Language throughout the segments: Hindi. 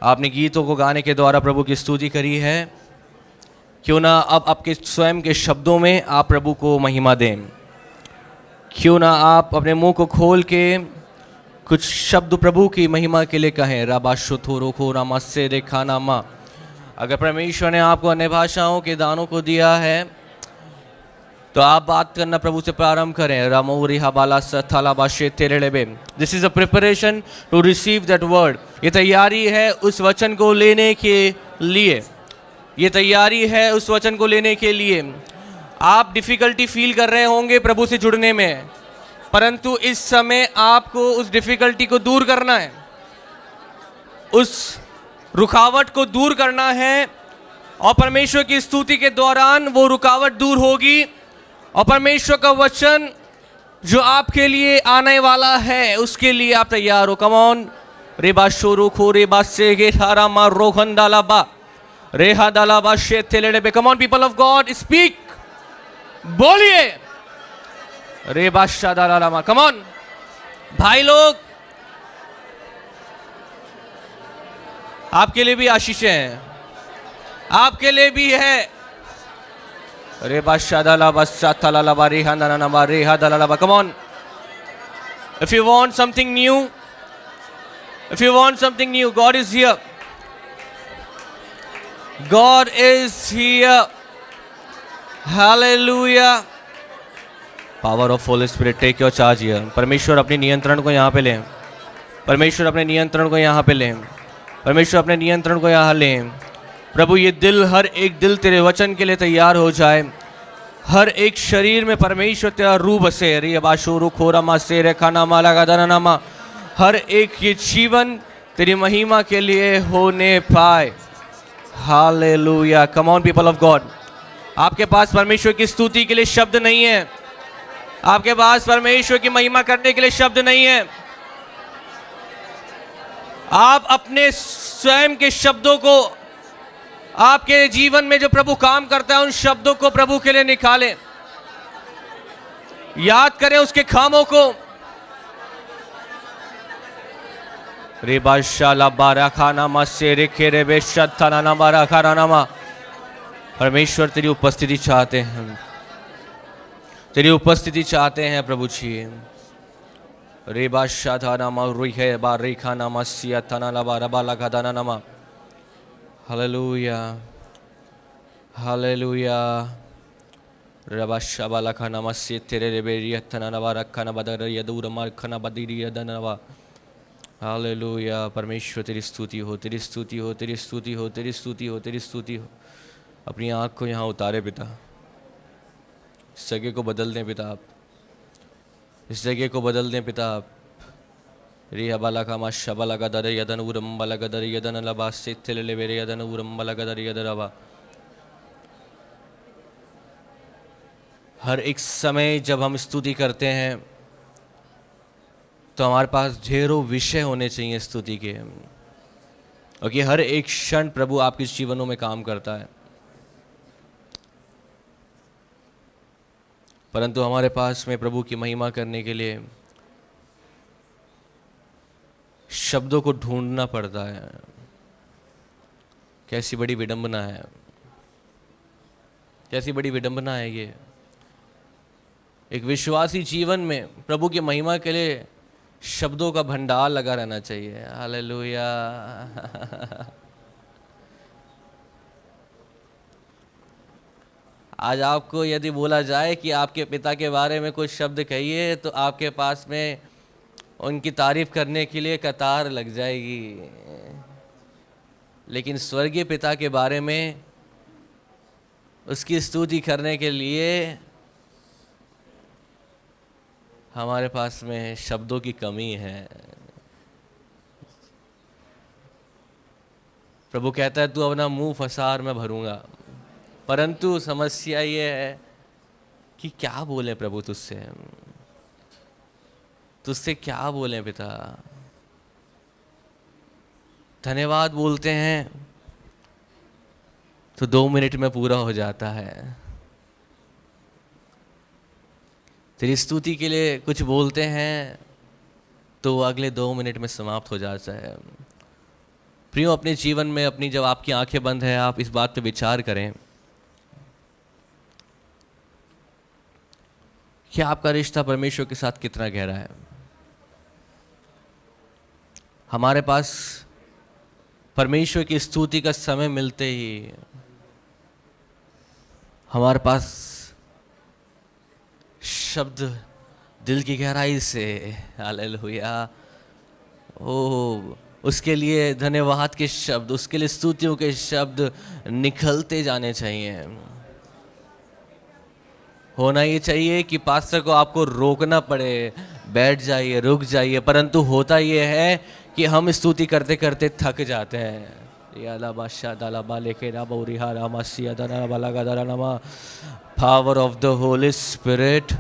आपने गीतों को गाने के द्वारा प्रभु की स्तुति करी है। क्यों ना अब आपके स्वयं के शब्दों में आप प्रभु को महिमा दें। क्यों ना आप अपने मुंह को खोल के कुछ शब्द प्रभु की महिमा के लिए कहें। राबाशो थोरो खो रामासे रेखा नामा। अगर परमेश्वर ने आपको अन्य भाषाओं के दानों को दिया है तो आप बात करना प्रभु से प्रारंभ करें। रामोरी हबाला सथाला बाशे तेरे लेबे। This is a preparation to receive that word. ये तैयारी है उस वचन को लेने के लिए। ये तैयारी है उस वचन को लेने के लिए। आप डिफिकल्टी फील कर रहे होंगे प्रभु से जुड़ने में, परंतु इस समय आपको उस डिफिकल्टी को दूर करना है, उस रुकावट को दूर करना है। और परमेश्वर की स्तुति के दौरान वो रुकावट दूर होगी और परमेश्वर का वचन जो आपके लिए आने वाला है उसके लिए आप तैयार हो। Come on. रेबा शोरू खो रेबा से गे थारा मा रोहन डालाबा रेहा डालाबा शेते Lede. Come on people of God, speak, बोलिए। रेबा शादालामा। कम ऑन भाई लोग, आपके लिए भी आशीषें हैं, आपके लिए भी है। रेबा शादालाबा सातालाबा रेहा नानाबा रेहा दालाबा। Come on. If you want something new, if you want something new, God is here. God is here. Hallelujah. Power of Holy Spirit, take your charge here. परमेश्वर अपने नियंत्रण को यहाँ पे लें। परमेश्वर अपने नियंत्रण को यहाँ पे लें। परमेश्वर अपने नियंत्रण को यहाँ लें। प्रभु ये दिल, हर एक दिल तेरे वचन के लिए तैयार हो जाए। हर एक शरीर में परमेश्वर तेरा रूह बसे। रे बाशोरु खोरामा से रेखाना माला गादाना नामा। हर एक ये जीवन तेरी महिमा के लिए होने पाए। Hallelujah. Come on people of God. आपके पास परमेश्वर की स्तुति के लिए शब्द नहीं है, आपके पास परमेश्वर की महिमा करने के लिए शब्द नहीं है। आप अपने स्वयं के शब्दों को, आपके जीवन में जो प्रभु काम करता है उन शब्दों को प्रभु के लिए निकालें। याद करें उसके कामों को। रेबाशाला बाराखानामा से रेखे रेबे शत्ताना बाराखानामा। परमेश्वर तेरी उपस्थिति चाहते हैं, तेरी उपस्थिति चाहते हैं प्रभु जी। रेबाशाधानामा रुहे बारेखानामा सियाताना लबा रबाला गादाना नामा। Hallelujah, hallelujah. रबाशाबाला खानामा से तेरे रेबे रियतना नवा रखना बदर यदूर मार खना बदीरी यदनवा। हालेलुया। परमेश्वर तेरी स्तुति हो, तेरी स्तुति हो, तेरी स्तुति हो, तेरी स्तुति हो, तेरी स्तुति हो। अपनी आँख को यहाँ उतारे पिता, इस जगह को बदल दें पिता आप, इस जगह को बदल दें पिता आप। रिया बाला का मा शबाला का दर यदन उरम बाला का दर यदन लबा से तेले बेरे यदन उरम बाला का दर यदन लबा। हर एक समय जब हम स्तुति करते हैं तो हमारे पास ढेरों विषय होने चाहिए स्तुति के, क्योंकि हर एक क्षण प्रभु आपके जीवनों में काम करता है। परंतु हमारे पास में प्रभु की महिमा करने के लिए शब्दों को ढूंढना पड़ता है। कैसी बड़ी विडंबना है, कैसी बड़ी विडंबना है ये। एक विश्वासी जीवन में प्रभु की महिमा के लिए शब्दों का भंडार लगा रहना चाहिए। हालेलुया। आज आपको यदि बोला जाए कि आपके पिता के बारे में कुछ शब्द कहिए तो आपके पास में उनकी तारीफ करने के लिए कतार लग जाएगी। लेकिन स्वर्गीय पिता के बारे में उसकी स्तुति करने के लिए हमारे पास में शब्दों की कमी है। प्रभु कहता है तू अपना मुंह फसार मैं भरूंगा, परंतु समस्या ये है कि क्या बोले प्रभु तुझसे, तुझसे क्या बोले पिता। धन्यवाद बोलते हैं तो 2 मिनट में पूरा हो जाता है। तेरी स्तुति के लिए कुछ बोलते हैं तो अगले 2 मिनट में समाप्त हो जाता है। प्रियो, अपने जीवन में अपनी जब आपकी आंखें बंद है, आप इस बात पे विचार करें कि आपका रिश्ता परमेश्वर के साथ कितना गहरा है। हमारे पास परमेश्वर की स्तुति का समय मिलते ही हमारे पास शब्द दिल की गहराई से हालेलुया, ओ उसके लिए धन्यवाद के शब्द, उसके लिए स्तुतियों के शब्द निकलते जाने चाहिए। होना ये चाहिए कि पास्टर को आपको रोकना पड़े, बैठ जाइए, रुक जाइए, परंतु होता ये है कि हम स्तुति करते करते थक जाते हैं। Power of the holy spirit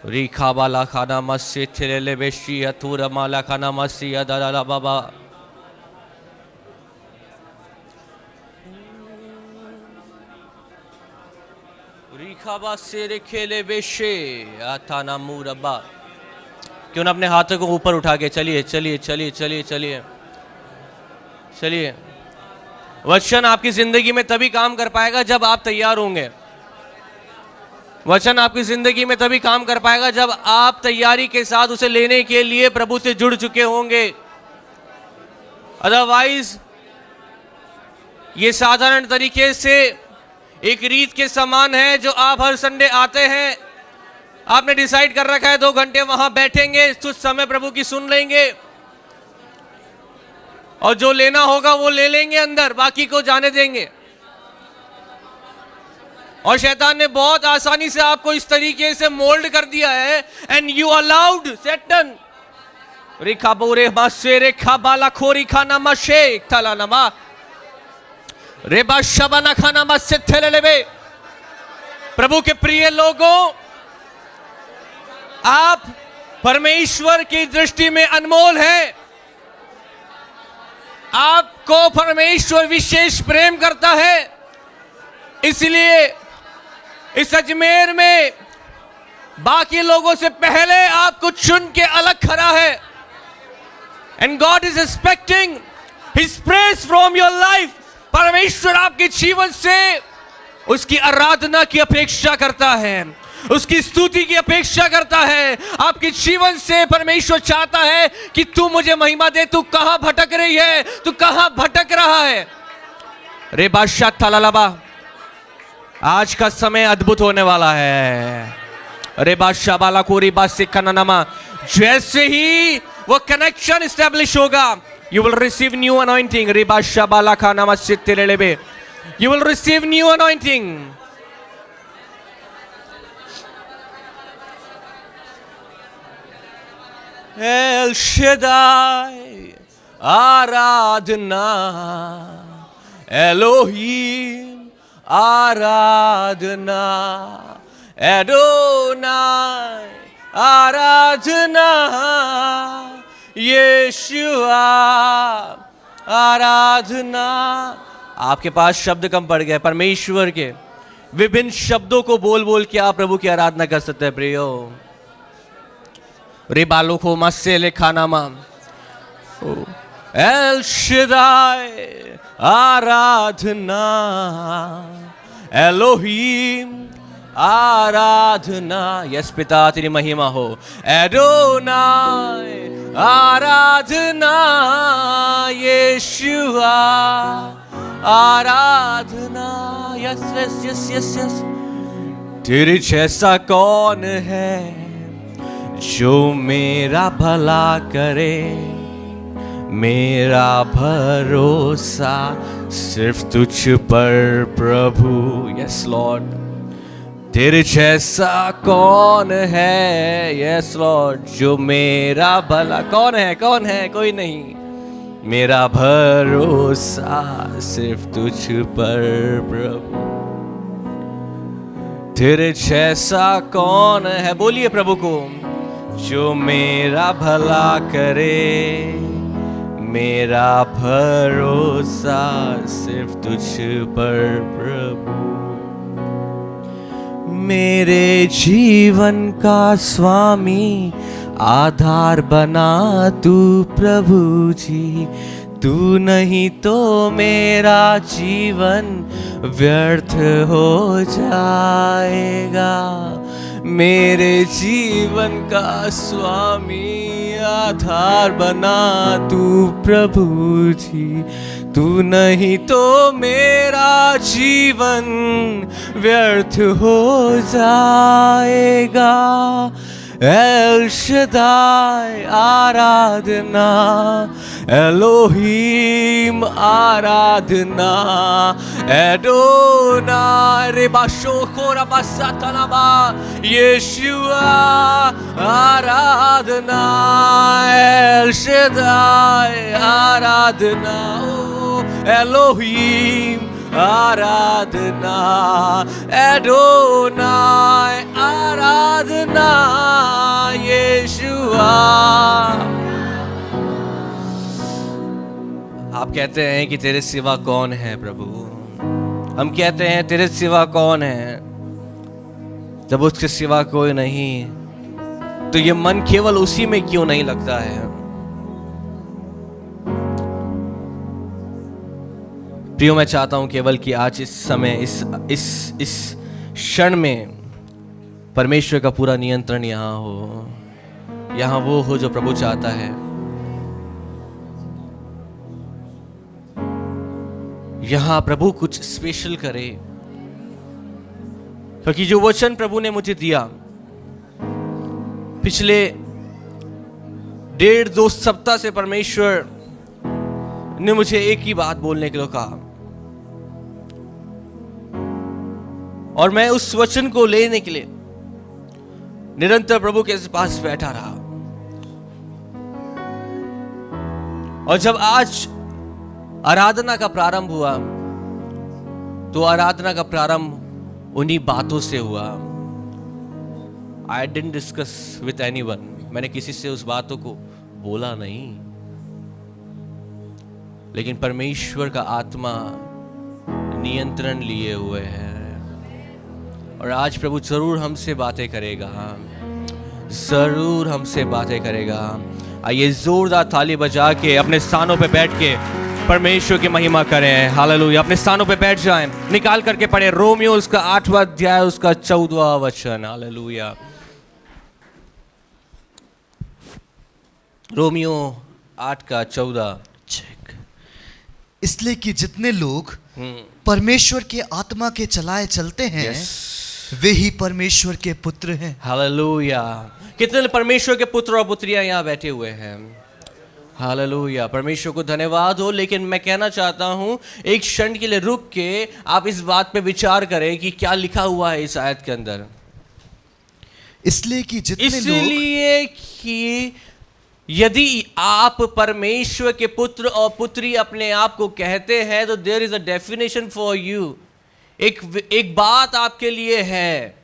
रीखा बाला खाना मस्सी थिले बेशी अथुरा माला खाना मस्सी दादा बाबा। रीखा से खेले बेशे आताना मुरब्बा। क्यों ना अपने हाथों को ऊपर उठा के चलिए चलिए चलिए चलिए चलिए चलिए। वचन आपकी जिंदगी में तभी काम कर पाएगा जब आप तैयार होंगे। वचन आपकी जिंदगी में तभी काम कर पाएगा जब आप तैयारी के साथ उसे लेने के लिए प्रभु से जुड़ चुके होंगे। अदरवाइज ये साधारण तरीके से एक रीत के समान है जो आप हर संडे आते हैं, आपने डिसाइड कर रखा है 2 घंटे वहां बैठेंगे, कुछ समय प्रभु की सुन लेंगे और जो लेना होगा वो ले लेंगे अंदर, बाकी को जाने देंगे। और शैतान ने बहुत आसानी से आपको इस तरीके से मोल्ड कर दिया है। एंड यू अलाउड सैटन रेखा बोरे बासे रेखा बाला खोरी खाना मशे थला नमा रेबा शबाना खाना मस्से थेले लेबे। प्रभु के प्रिय लोगों, आप परमेश्वर की दृष्टि में अनमोल हैं। आपको परमेश्वर विशेष प्रेम करता है, इसलिए इस अजमेर में बाकी लोगों से पहले आपको चुन के अलग खड़ा है। And God is expecting his praise from your life. परमेश्वर आपके जीवन से उसकी आराधना की अपेक्षा करता है, उसकी स्तुति की अपेक्षा करता है। आपके जीवन से परमेश्वर चाहता है कि तू मुझे महिमा दे। तू कहां भटक रही है, तू कहां भटक रहा है। रे बादशाह थलालाबा, आज का समय अद्भुत होने वाला है। रे बादशाह बाला कोरी बासी कनानामा, जैसे ही वो कनेक्शन एस्टेब्लिश होगा, you will receive new anointing. रे बादशाह बाला खाना मस्जिद तेरे लेबे, you will receive new anointing. El Shaddai Aradhana, Elohim Aradhana, Adonai आराधना, यीशुआ आराधना। आपके पास शब्द कम पड़ गए। परमेश्वर के विभिन्न शब्दों को बोल बोल के आप प्रभु की आराधना कर सकते हैं। प्रियो रे बालों को मस्से ले खाना माम, एल शदाई आराधना, एलोहीम आराधना। यस पिता तेरी महिमा हो। एडोनाई आराधना, यीशुआ आराधना। Yes yes yes yes yes. तेरे जैसा कौन है जो मेरा भला करे, मेरा भरोसा सिर्फ तुझ पर प्रभु। यस लॉर्ड, तेरे जैसा कौन है, यस लॉर्ड, जो मेरा भला। कौन है, कौन है? कोई नहीं। मेरा भरोसा सिर्फ तुझ पर प्रभु। तेरे जैसा कौन है, बोलिए प्रभु को, जो मेरा भला करे, मेरा भरोसा सिर्फ तुझ पर प्रभु। मेरे जीवन का स्वामी आधार बना तू प्रभु जी, तू नहीं तो मेरा जीवन व्यर्थ हो जाएगा। मेरे जीवन का स्वामी आधार बना तू प्रभु जी। तू नहीं तो मेरा जीवन व्यर्थ हो जाएगा। एल शदाई आराधना, एलोहीम आराधना, एडोनाई रेबाशोखोरा बासातनाबा, यीशुआ आराधना, एल शदाई आराधना, एलोहीम आराधना, एडोनाई आराधना, यीशुआ। आप कहते हैं कि तेरे सिवा कौन है प्रभु। हम कहते हैं तेरे सिवा कौन है। जब उसके सिवा कोई नहीं तो ये मन केवल उसी में क्यों नहीं लगता है। प्रियो, मैं चाहता हूं केवल कि आज इस समय इस क्षण में परमेश्वर का पूरा नियंत्रण यहां हो। यहां वो हो जो प्रभु चाहता है। यहां प्रभु कुछ स्पेशल करे, क्योंकि जो वचन प्रभु ने मुझे दिया पिछले 1.5-2 सप्ताह से, परमेश्वर ने मुझे एक ही बात बोलने के लिए कहा और मैं उस वचन को लेने के लिए निरंतर प्रभु के पास बैठा रहा। और जब आज आराधना का प्रारंभ हुआ तो आराधना का प्रारंभ उन्हीं बातों से हुआ। I didn't discuss with anyone. मैंने किसी से उस बातों को बोला नहीं, लेकिन परमेश्वर का आत्मा नियंत्रण लिए हुए है और आज प्रभु जरूर हमसे बातें करेगा, जरूर हमसे बातें करेगा। आइए जोरदार ताली बजा के अपने स्थानों पे बैठ के परमेश्वर की महिमा करें। हालेलुया। अपने स्थानों पे बैठ जाएं, निकाल करके पढ़े रोमियो उसका 8वां अध्याय उसका 14वां वचन। हालेलुया। रोमियो 8 का 14। इसलिए कि जितने लोग परमेश्वर के आत्मा के चलाए चलते हैं, वे ही परमेश्वर के पुत्र हैं। हालेलुया। कितने परमेश्वर के पुत्र और पुत्रियां यहाँ बैठे हुए हैं। हालेलुया। परमेश्वर को धन्यवाद हो। लेकिन मैं कहना चाहता हूं, एक क्षण के लिए रुक के आप इस बात पे विचार करें कि क्या लिखा हुआ है इस आयत के अंदर। इसलिए कि यदि आप परमेश्वर के पुत्र और पुत्री अपने आप को कहते हैं तो there is a definition for you. एक बात आपके लिए है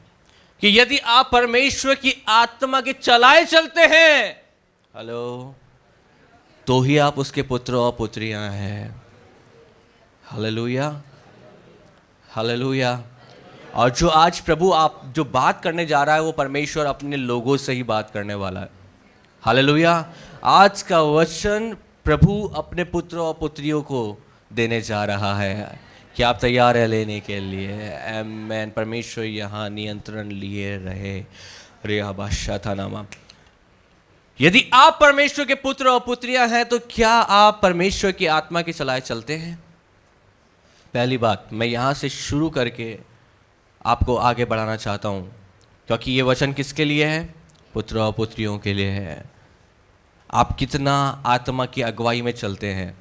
कि यदि आप परमेश्वर की आत्मा के चलाए चलते हैं, हेलो, तो ही आप उसके पुत्र और पुत्रियां हैं। हालेलुया। हालेलुया। और जो आज प्रभु आप जो बात करने जा रहा है वो परमेश्वर अपने लोगों से ही बात करने वाला है। हालेलुया। आज का वचन प्रभु अपने पुत्र और पुत्रियों को देने जा रहा है। क्या आप तैयार है लेने के लिए? आमीन। परमेश्वर यहाँ नियंत्रण लिए रहे। रिया बादशाह था नामा। यदि आप परमेश्वर के पुत्र और पुत्रियां हैं तो क्या आप परमेश्वर की आत्मा के चलाए चलते हैं? पहली बात मैं यहां से शुरू करके आपको आगे बढ़ाना चाहता हूं, क्योंकि ये वचन किसके लिए है? पुत्र और पुत्रियों के लिए है। आप कितना आत्मा की अगुवाई में चलते हैं,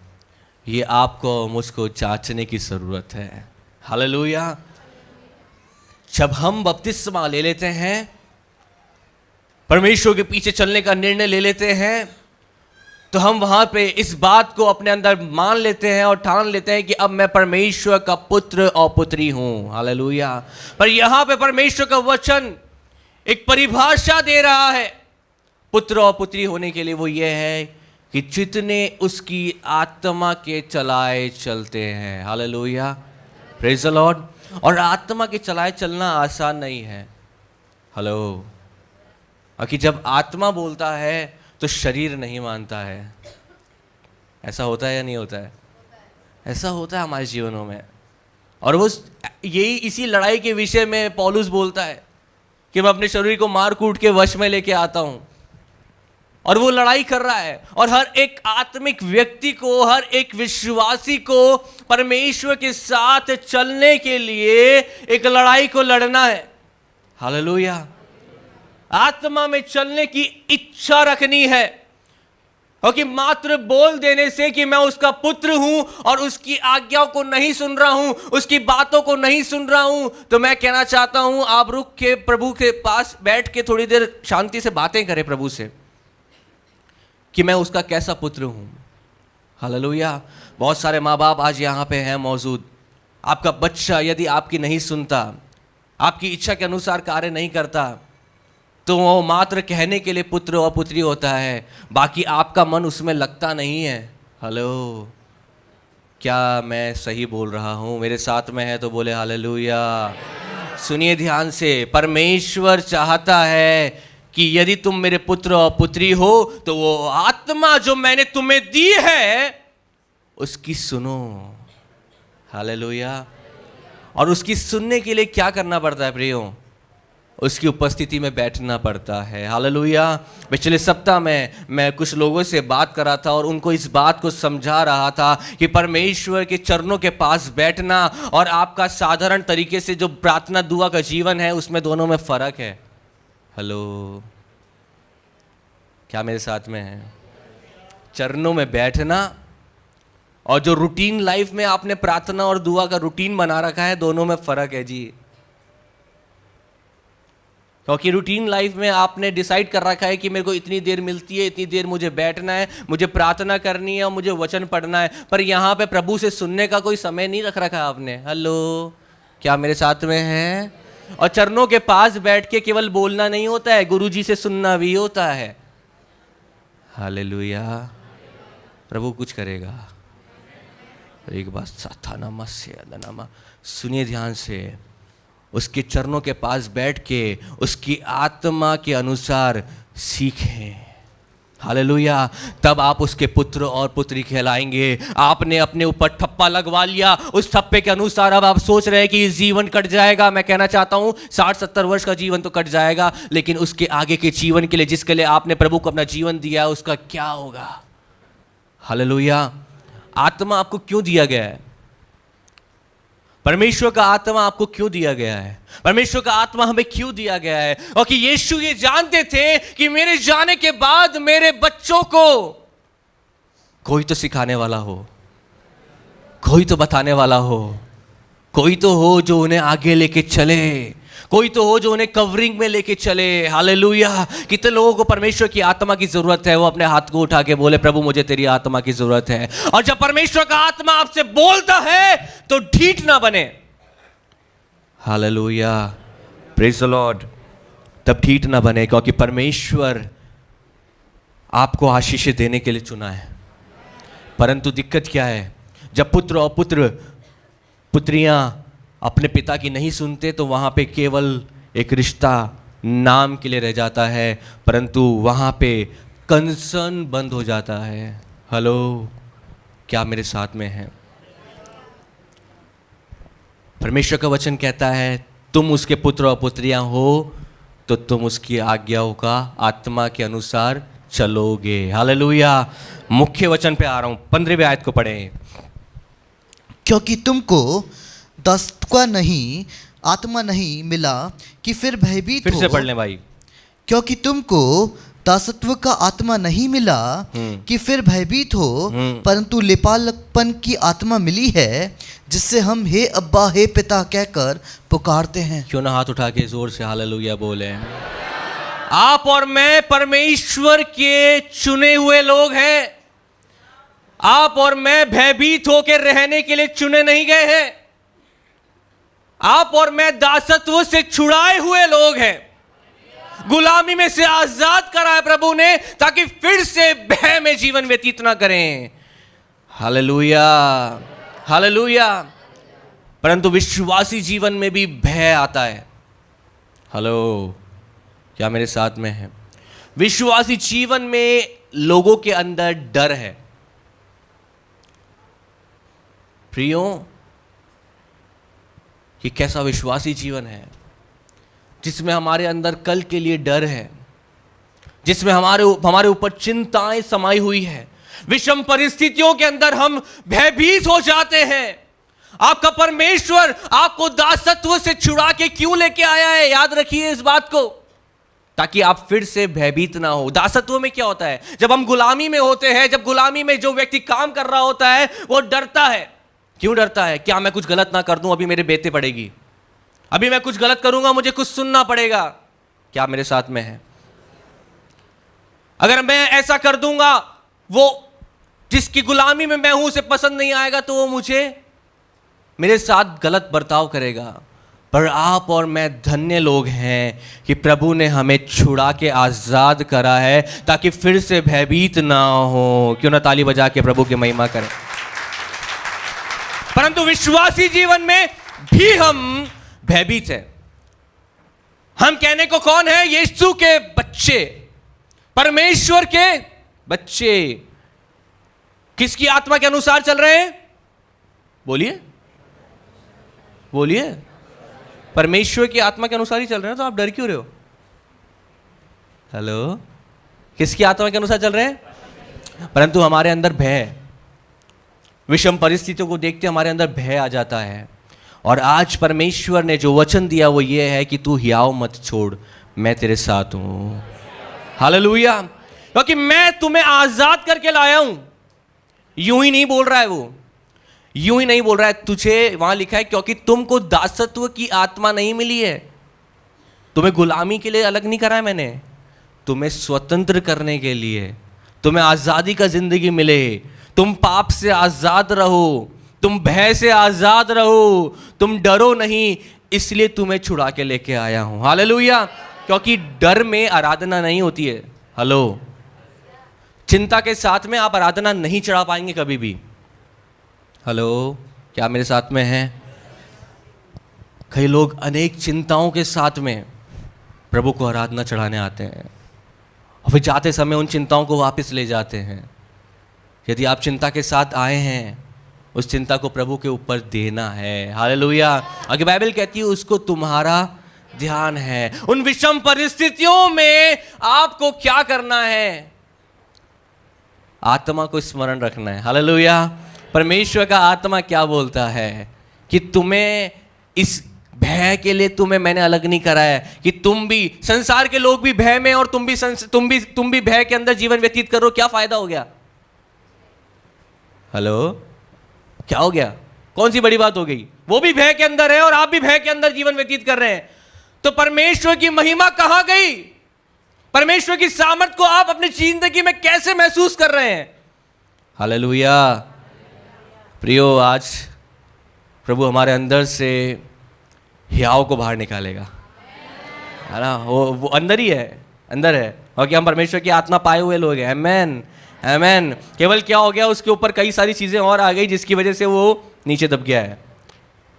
ये आपको मुझको जांचने की जरूरत है। हालेलुया। जब हम बपतिस्मा ले लेते हैं, परमेश्वर के पीछे चलने का निर्णय ले लेते हैं, तो हम वहां पे इस बात को अपने अंदर मान लेते हैं और ठान लेते हैं कि अब मैं परमेश्वर का पुत्र और पुत्री हूं। हालेलुया। पर यहां पे परमेश्वर का वचन एक परिभाषा दे रहा है पुत्र और पुत्री होने के लिए। वो ये है कि जितने उसकी आत्मा के चलाए चलते हैं। हालेलुया। Praise the Lord. और आत्मा के चलाए चलना आसान नहीं है। हेलो। कि जब आत्मा बोलता है तो शरीर नहीं मानता है। ऐसा होता है या नहीं होता है? ऐसा होता है हमारे जीवनों में। और वो यही इसी लड़ाई के विषय में पौलुस बोलता है कि मैं अपने शरीर को मार कूट के वश में लेके आता हूं। और वो लड़ाई कर रहा है, और हर एक आत्मिक व्यक्ति को, हर एक विश्वासी को परमेश्वर के साथ चलने के लिए एक लड़ाई को लड़ना है। हालेलुया। आत्मा में चलने की इच्छा रखनी है, क्योंकि मात्र बोल देने से कि मैं उसका पुत्र हूं और उसकी आज्ञाओं को नहीं सुन रहा हूं, उसकी बातों को नहीं सुन रहा हूं, तो मैं कहना चाहता हूं आप रुक के प्रभु के पास बैठ के थोड़ी देर शांति से बातें करें प्रभु से कि मैं उसका कैसा पुत्र हूं। हालेलुया। बहुत सारे माँ बाप आज यहाँ पे हैं मौजूद। आपका बच्चा यदि आपकी नहीं सुनता, आपकी इच्छा के अनुसार कार्य नहीं करता, तो वो मात्र कहने के लिए पुत्र और पुत्री होता है, बाकी आपका मन उसमें लगता नहीं है। हेलो, क्या मैं सही बोल रहा हूँ? मेरे साथ में है तो बोले हालेलुया। सुनिए ध्यान से, परमेश्वर चाहता है कि यदि तुम मेरे पुत्र और पुत्री हो तो वो आत्मा जो मैंने तुम्हें दी है उसकी सुनो। हालेलुया। और उसकी सुनने के लिए क्या करना पड़ता है प्रियो? उसकी उपस्थिति में बैठना पड़ता है। हालेलुया। पिछले सप्ताह में मैं कुछ लोगों से बात कर रहा था और उनको इस बात को समझा रहा था कि परमेश्वर के चरणों के पास बैठना और आपका साधारण तरीके से जो प्रार्थना दुआ का जीवन है, उसमें दोनों में फर्क है। हेलो, क्या मेरे साथ में है? चरणों में बैठना और जो रूटीन लाइफ में आपने प्रार्थना और दुआ का रूटीन बना रखा है, दोनों में फर्क है जी। क्योंकि रूटीन लाइफ में आपने डिसाइड कर रखा है कि मेरे को इतनी देर मिलती है, इतनी देर मुझे बैठना है, मुझे प्रार्थना करनी है और मुझे वचन पढ़ना है, पर यहाँ पे प्रभु से सुनने का कोई समय नहीं रख रखा आपने। हेलो, क्या मेरे साथ में है? और चरणों के पास बैठ के केवल बोलना नहीं होता है, गुरुजी से सुनना भी होता है। हालेलुया। प्रभु कुछ करेगा। एक बात साथानामा से अदनामा, सुनिए ध्यान से, उसके चरणों के पास बैठ के उसकी आत्मा के अनुसार सीखें। हालेलुया। तब आप उसके पुत्र और पुत्री कहलाएंगे। आपने अपने ऊपर ठप्पा लगवा लिया, उस ठप्पे के अनुसार अब आप सोच रहे हैं कि जीवन कट जाएगा। मैं कहना चाहता हूं 60-70 वर्ष का जीवन तो कट जाएगा, लेकिन उसके आगे के जीवन के लिए, जिसके लिए आपने प्रभु को अपना जीवन दिया, उसका क्या होगा? हालेलुया। आत्मा आपको क्यों दिया गया है? परमेश्वर का आत्मा आपको क्यों दिया गया है? परमेश्वर का आत्मा हमें क्यों दिया गया है? और कि यीशु ये जानते थे कि मेरे जाने के बाद मेरे बच्चों को कोई तो सिखाने वाला हो, कोई तो बताने वाला हो, कोई तो हो जो उन्हें आगे लेके चले, कोई तो हो जो उन्हें कवरिंग में लेके चले। हालेलुया। कितने लोगों को परमेश्वर की आत्मा की जरूरत है? वो अपने हाथ को उठा के बोले, प्रभु मुझे तेरी आत्मा की जरूरत है। और जब परमेश्वर का आत्मा आपसे बोलता है तो ढीठ ना बने। Hallelujah, praise the Lord. तब ढीठ ना बने, क्योंकि परमेश्वर आपको आशीष देने के लिए चुना है। परंतु दिक्कत क्या है? जब पुत्र और पुत्रियां अपने पिता की नहीं सुनते तो वहाँ पे केवल एक रिश्ता नाम के लिए रह जाता है, परंतु वहाँ पे कंसर्न बंद हो जाता है। हेलो, क्या मेरे साथ में है? परमेश्वर का वचन कहता है तुम उसके पुत्र और पुत्रियां हो तो तुम उसकी आज्ञाओं का आत्मा के अनुसार चलोगे। हालेलुया। मुख्य वचन पे आ रहा हूँ, 15वीं आयत को पढ़ें। क्योंकि तुमको दासत्व का नहीं आत्मा नहीं मिला कि फिर भयभीत हो। फिर से पढ़ लें भाई। क्योंकि तुमको दासत्व का आत्मा नहीं मिला कि फिर भयभीत हो, परंतु लेपालकपन की आत्मा मिली है, जिससे हम हे अब्बा हे पिता कहकर पुकारते हैं। क्यों ना हाथ उठा के जोर से हालेलुया बोले। आप और मैं परमेश्वर के चुने हुए लोग हैं। आप और मैं भयभीत होकर रहने के लिए चुने नहीं गए हैं। आप और मैं दासत्व से छुड़ाए हुए लोग हैं। गुलामी में से आजाद करा है प्रभु ने, ताकि फिर से भय में जीवन व्यतीत ना करें। Hallelujah, hallelujah. परंतु विश्वासी जीवन में भी भय आता है। हेलो, क्या मेरे साथ में है? विश्वासी जीवन में लोगों के अंदर डर है। प्रियो, कि कैसा विश्वासी जीवन है जिसमें हमारे अंदर कल के लिए डर है, जिसमें हमारे ऊपर चिंताएं समाई हुई है। विषम परिस्थितियों के अंदर हम भयभीत हो जाते हैं। आपका परमेश्वर आपको दासत्व से छुड़ा के क्यों लेके आया है, याद रखिए इस बात को, ताकि आप फिर से भयभीत ना हो। दासत्व में क्या होता है, जब हम गुलामी में होते हैं, जब गुलामी में जो व्यक्ति काम कर रहा होता है वो डरता है। क्यों डरता है? क्या मैं कुछ गलत ना कर दूं, अभी मेरे बेटे पड़ेगी, अभी मैं कुछ गलत करूंगा मुझे कुछ सुनना पड़ेगा। क्या मेरे साथ में है? अगर मैं ऐसा कर दूंगा, वो जिसकी गुलामी में मैं हूं उसे पसंद नहीं आएगा, तो वो मुझे मेरे साथ गलत बर्ताव करेगा। पर आप और मैं धन्य लोग हैं कि प्रभु ने हमें छुड़ा के आजाद करा है, ताकि फिर से भयभीत ना हो। क्यों ना ताली बजा के प्रभु की महिमा करें। परंतु विश्वासी जीवन में भी हम भयभीत हैं। हम कहने को कौन है? यीशु के बच्चे, परमेश्वर के बच्चे। किसकी आत्मा के अनुसार चल रहे हैं? बोलिए बोलिए। परमेश्वर की आत्मा के अनुसार ही चल रहे हैं, तो आप डर क्यों रहे हो? हेलो, किसकी आत्मा के अनुसार चल रहे हैं? परंतु हमारे अंदर भय है। विषम परिस्थितियों को देखते हमारे अंदर भय आ जाता है। और आज परमेश्वर ने जो वचन दिया वो ये है कि तू हियाव मत छोड़, मैं तेरे साथ हूं। हालेलुया। क्योंकि मैं तुम्हें आजाद करके लाया हूं। यूं ही नहीं बोल रहा है वो, यूं ही नहीं बोल रहा है। तुझे वहां लिखा है क्योंकि तुमको दासत्व की आत्मा नहीं मिली है। तुम्हें गुलामी के लिए अलग नहीं करा है मैंने, तुम्हें स्वतंत्र करने के लिए, तुम्हें आजादी का जिंदगी मिले, तुम पाप से आजाद रहो, तुम भय से आजाद रहो, तुम डरो नहीं, इसलिए तुम्हें छुड़ा के लेके आया हूं। हालेलुया। क्योंकि डर में आराधना नहीं होती है। हेलो, चिंता के साथ में आप आराधना नहीं चढ़ा पाएंगे कभी भी। हेलो, क्या मेरे साथ में हैं? कई लोग अनेक चिंताओं के साथ में प्रभु को आराधना चढ़ाने आते हैं और फिर जाते समय उन चिंताओं को वापस ले जाते हैं। यदि आप चिंता के साथ आए हैं, उस चिंता को प्रभु के ऊपर देना है। हालेलुया। आगे बाइबल कहती है उसको तुम्हारा ध्यान है। उन विषम परिस्थितियों में आपको क्या करना है? आत्मा को स्मरण रखना है। हालेलुया। परमेश्वर का आत्मा क्या बोलता है कि तुम्हें इस भय के लिए तुम्हें मैंने अलग नहीं करा है कि तुम भी, संसार के लोग भी भय में और तुम भी भय के अंदर जीवन व्यतीत करो। क्या फायदा हो गया? हेलो, क्या हो गया? कौन सी बड़ी बात हो गई? वो भी भय के अंदर है और आप भी भय के अंदर जीवन व्यतीत कर रहे हैं। तो परमेश्वर की महिमा कहां गई? परमेश्वर की सामर्थ को आप अपनी जिंदगी में कैसे महसूस कर रहे हैं? हालेलुया। प्रियो, आज प्रभु हमारे अंदर से हियाव को बाहर निकालेगा, है ना? वो अंदर ही है, अंदर है। और कि हम परमेश्वर की आत्मा पाए हुए लोग हैं। आमेन, आमेन। केवल क्या हो गया, उसके ऊपर कई सारी चीजें और आ गई जिसकी वजह से वो नीचे दब गया है।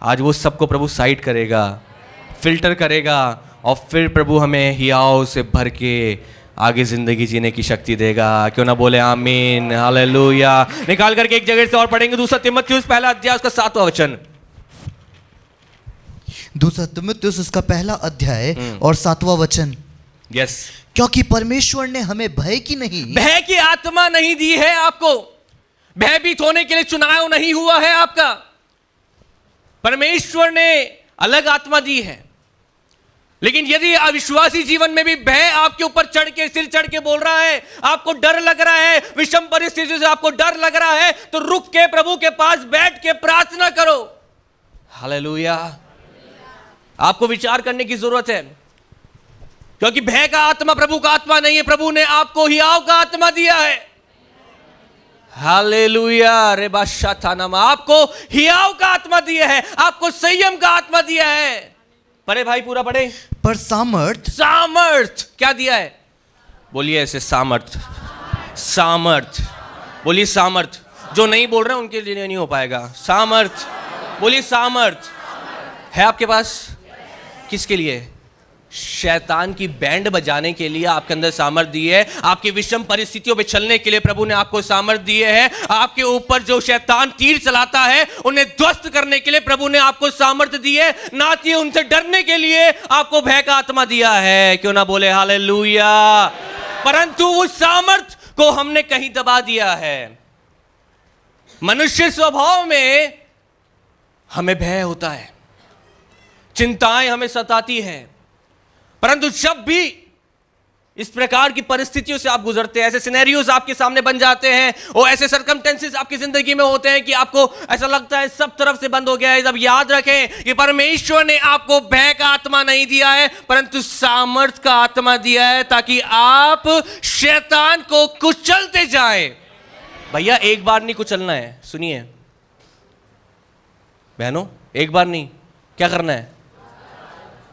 आज वो सबको प्रभु साइड करेगा, फिल्टर करेगा और फिर प्रभु हमें हियाव से भर के आगे जिंदगी जीने की शक्ति देगा। क्यों ना बोले आमीन, हालेलुया। निकाल करके एक जगह से और पढ़ेंगे, दूसरा तीमुथियुस पहला अध्याय उसका 7वां वचन। दूसरा तीमुथियुस उसका पहला अध्याय और 7वां वचन। यस। क्योंकि परमेश्वर ने हमें भय की नहीं, भय की आत्मा नहीं दी है आपको। भयभीत होने के लिए चुनाव नहीं हुआ है आपका। परमेश्वर ने अलग आत्मा दी है। लेकिन यदि अविश्वासी जीवन में भी भय आपके ऊपर चढ़ के, सिर चढ़ के बोल रहा है, आपको डर लग रहा है, विषम परिस्थिति से आपको डर लग रहा है, तो रुक के प्रभु के पास बैठ के प्रार्थना करो। हालेलुया। आपको विचार करने की जरूरत है, क्योंकि भय का आत्मा प्रभु का आत्मा नहीं है। प्रभु ने आपको हियाव का आत्मा दिया है। हालेलुया। रे बादशाह था नाम, आपको हियाव का आत्मा दिया है, आपको संयम का आत्मा दिया है। पढ़े भाई, पूरा पढ़े। पर सामर्थ, सामर्थ क्या दिया है? बोलिए ऐसे, सामर्थ, सामर्थ। बोलिए सामर्थ। जो नहीं बोल रहे उनके लिए नहीं हो पाएगा। सामर्थ, बोलिए सामर्थ है आपके पास। किसके लिए? शैतान की बैंड बजाने के लिए आपके अंदर सामर्थ्य दी है। आपकी विषम परिस्थितियों पे चलने के लिए प्रभु ने आपको सामर्थ्य दिए है। आपके ऊपर जो शैतान तीर चलाता है उन्हें ध्वस्त करने के लिए प्रभु ने आपको सामर्थ्य दी है, ना कि उनसे डरने के लिए आपको भय का आत्मा दिया है। क्यों ना बोले हालेलुया। परंतु उस सामर्थ्य को हमने कहीं दबा दिया है। मनुष्य स्वभाव में हमें भय होता है, चिंताएं हमें सताती है, परंतु जब भी इस प्रकार की परिस्थितियों से आप गुजरते हैं, ऐसे सिनेरियोज आपके सामने बन जाते हैं और ऐसे सरकमस्टेंसेस आपकी जिंदगी में होते हैं कि आपको ऐसा लगता है सब तरफ से बंद हो गया है, तब याद रखें कि परमेश्वर ने आपको भय का आत्मा नहीं दिया है परंतु सामर्थ का आत्मा दिया है, ताकि आप शैतान को कुचलते जाएं। भैया एक बार नहीं कुचलना है, सुनिए बहनों, एक बार नहीं, क्या करना है?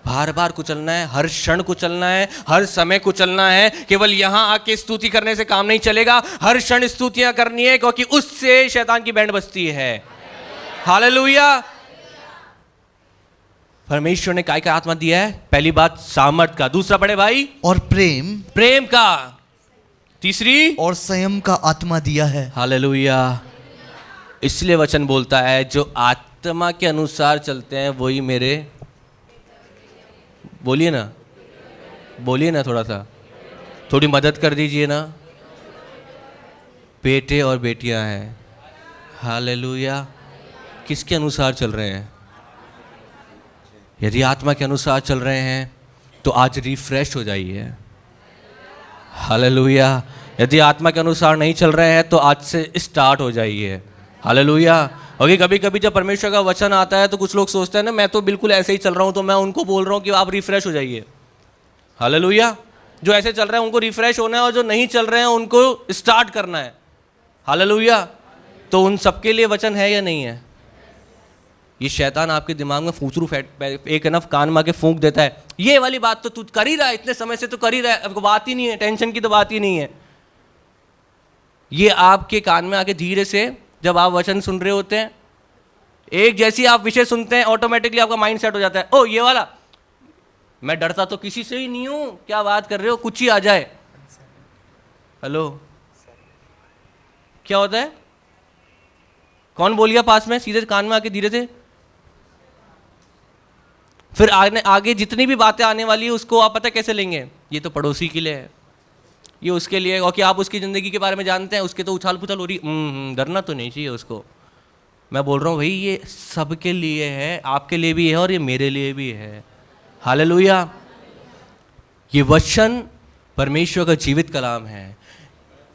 बार बार कुचलना है, हर क्षण कुचलना है, हर समय कुचलना है। केवल यहां आके स्तुति करने से काम नहीं चलेगा, हर क्षण स्तुतियां करनी है, क्योंकि उससे शैतान की बैंड बजती है। हालेलुया। परमेश्वर ने काय का आत्मा दिया है? पहली बात सामर्थ का, दूसरा बड़े भाई और प्रेम का, तीसरी और संयम का आत्मा दिया है। हालेलुया। इसलिए वचन बोलता है जो आत्मा के अनुसार चलते हैं वही मेरे, बोलिए ना, थोड़ा सा, थोड़ी मदद कर दीजिए ना, बेटे और बेटियां हैं। हालेलुया। किसके अनुसार चल रहे हैं? यदि आत्मा के अनुसार चल रहे हैं तो आज रिफ्रेश हो जाइए। हालेलुया। यदि आत्मा के अनुसार नहीं चल रहे हैं तो आज से स्टार्ट हो जाइए। हालेलुया। और कभी कभी जब परमेश्वर का वचन आता है तो कुछ लोग सोचते हैं ना मैं तो बिल्कुल ऐसे ही चल रहा हूं, तो मैं उनको बोल रहा हूं कि आप रिफ्रेश हो जाइए। हालेलुया। जो ऐसे चल रहे हैं उनको रिफ्रेश होना है और जो नहीं चल रहे हैं उनको स्टार्ट करना है। हालेलुया। तो उन सबके लिए वचन है या नहीं है? ये शैतान आपके दिमाग में फूचरू एक नफ कान मार के फूंक देता है, ये वाली बात तो तू कर ही रहा है, इतने समय से तो कर ही रहा है, आपको बात ही नहीं है, टेंशन की तो बात ही नहीं है। ये आपके कान में आके धीरे से जब आप वचन सुन रहे होते हैं, एक जैसी आप विषय सुनते हैं ऑटोमेटिकली आपका माइंड सेट हो जाता है, ओ ये वाला, मैं डरता तो किसी से ही नहीं हूं, क्या बात कर रहे हो, कुछ ही आ जाए। हेलो, क्या होता है? कौन बोल गया पास में? सीधे कान में आके धीरे से, फिर आगे जितनी भी बातें आने वाली है उसको आप पता कैसे लेंगे? ये तो पड़ोसी के लिए है, ये उसके लिए, और कि आप उसकी ज़िंदगी के बारे में जानते हैं, उसके तो उछाल पुछाल हो रही, डरना तो नहीं चाहिए उसको। मैं बोल रहा हूँ भाई ये सबके लिए है, आपके लिए भी है और ये मेरे लिए भी है। हालेलुया। ये वचन परमेश्वर का जीवित कलाम है।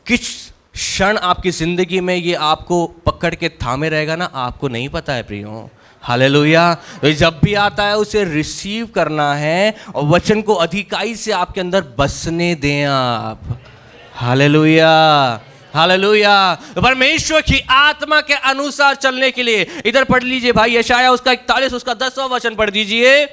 किस क्षण आपकी ज़िंदगी में ये आपको पकड़ के थामे रहेगा ना, आपको नहीं पता है प्रियो। हालेलुया। तो जब भी आता है उसे रिसीव करना है और वचन को अधिकाई से आपके अंदर बसने दें आप। हालेलुया। हालेलुया। परमेश्वर की आत्मा के अनुसार चलने के लिए इधर पढ़ लीजिए भाई, यशाया उसका 41 उसका 10वां वचन पढ़ दीजिए।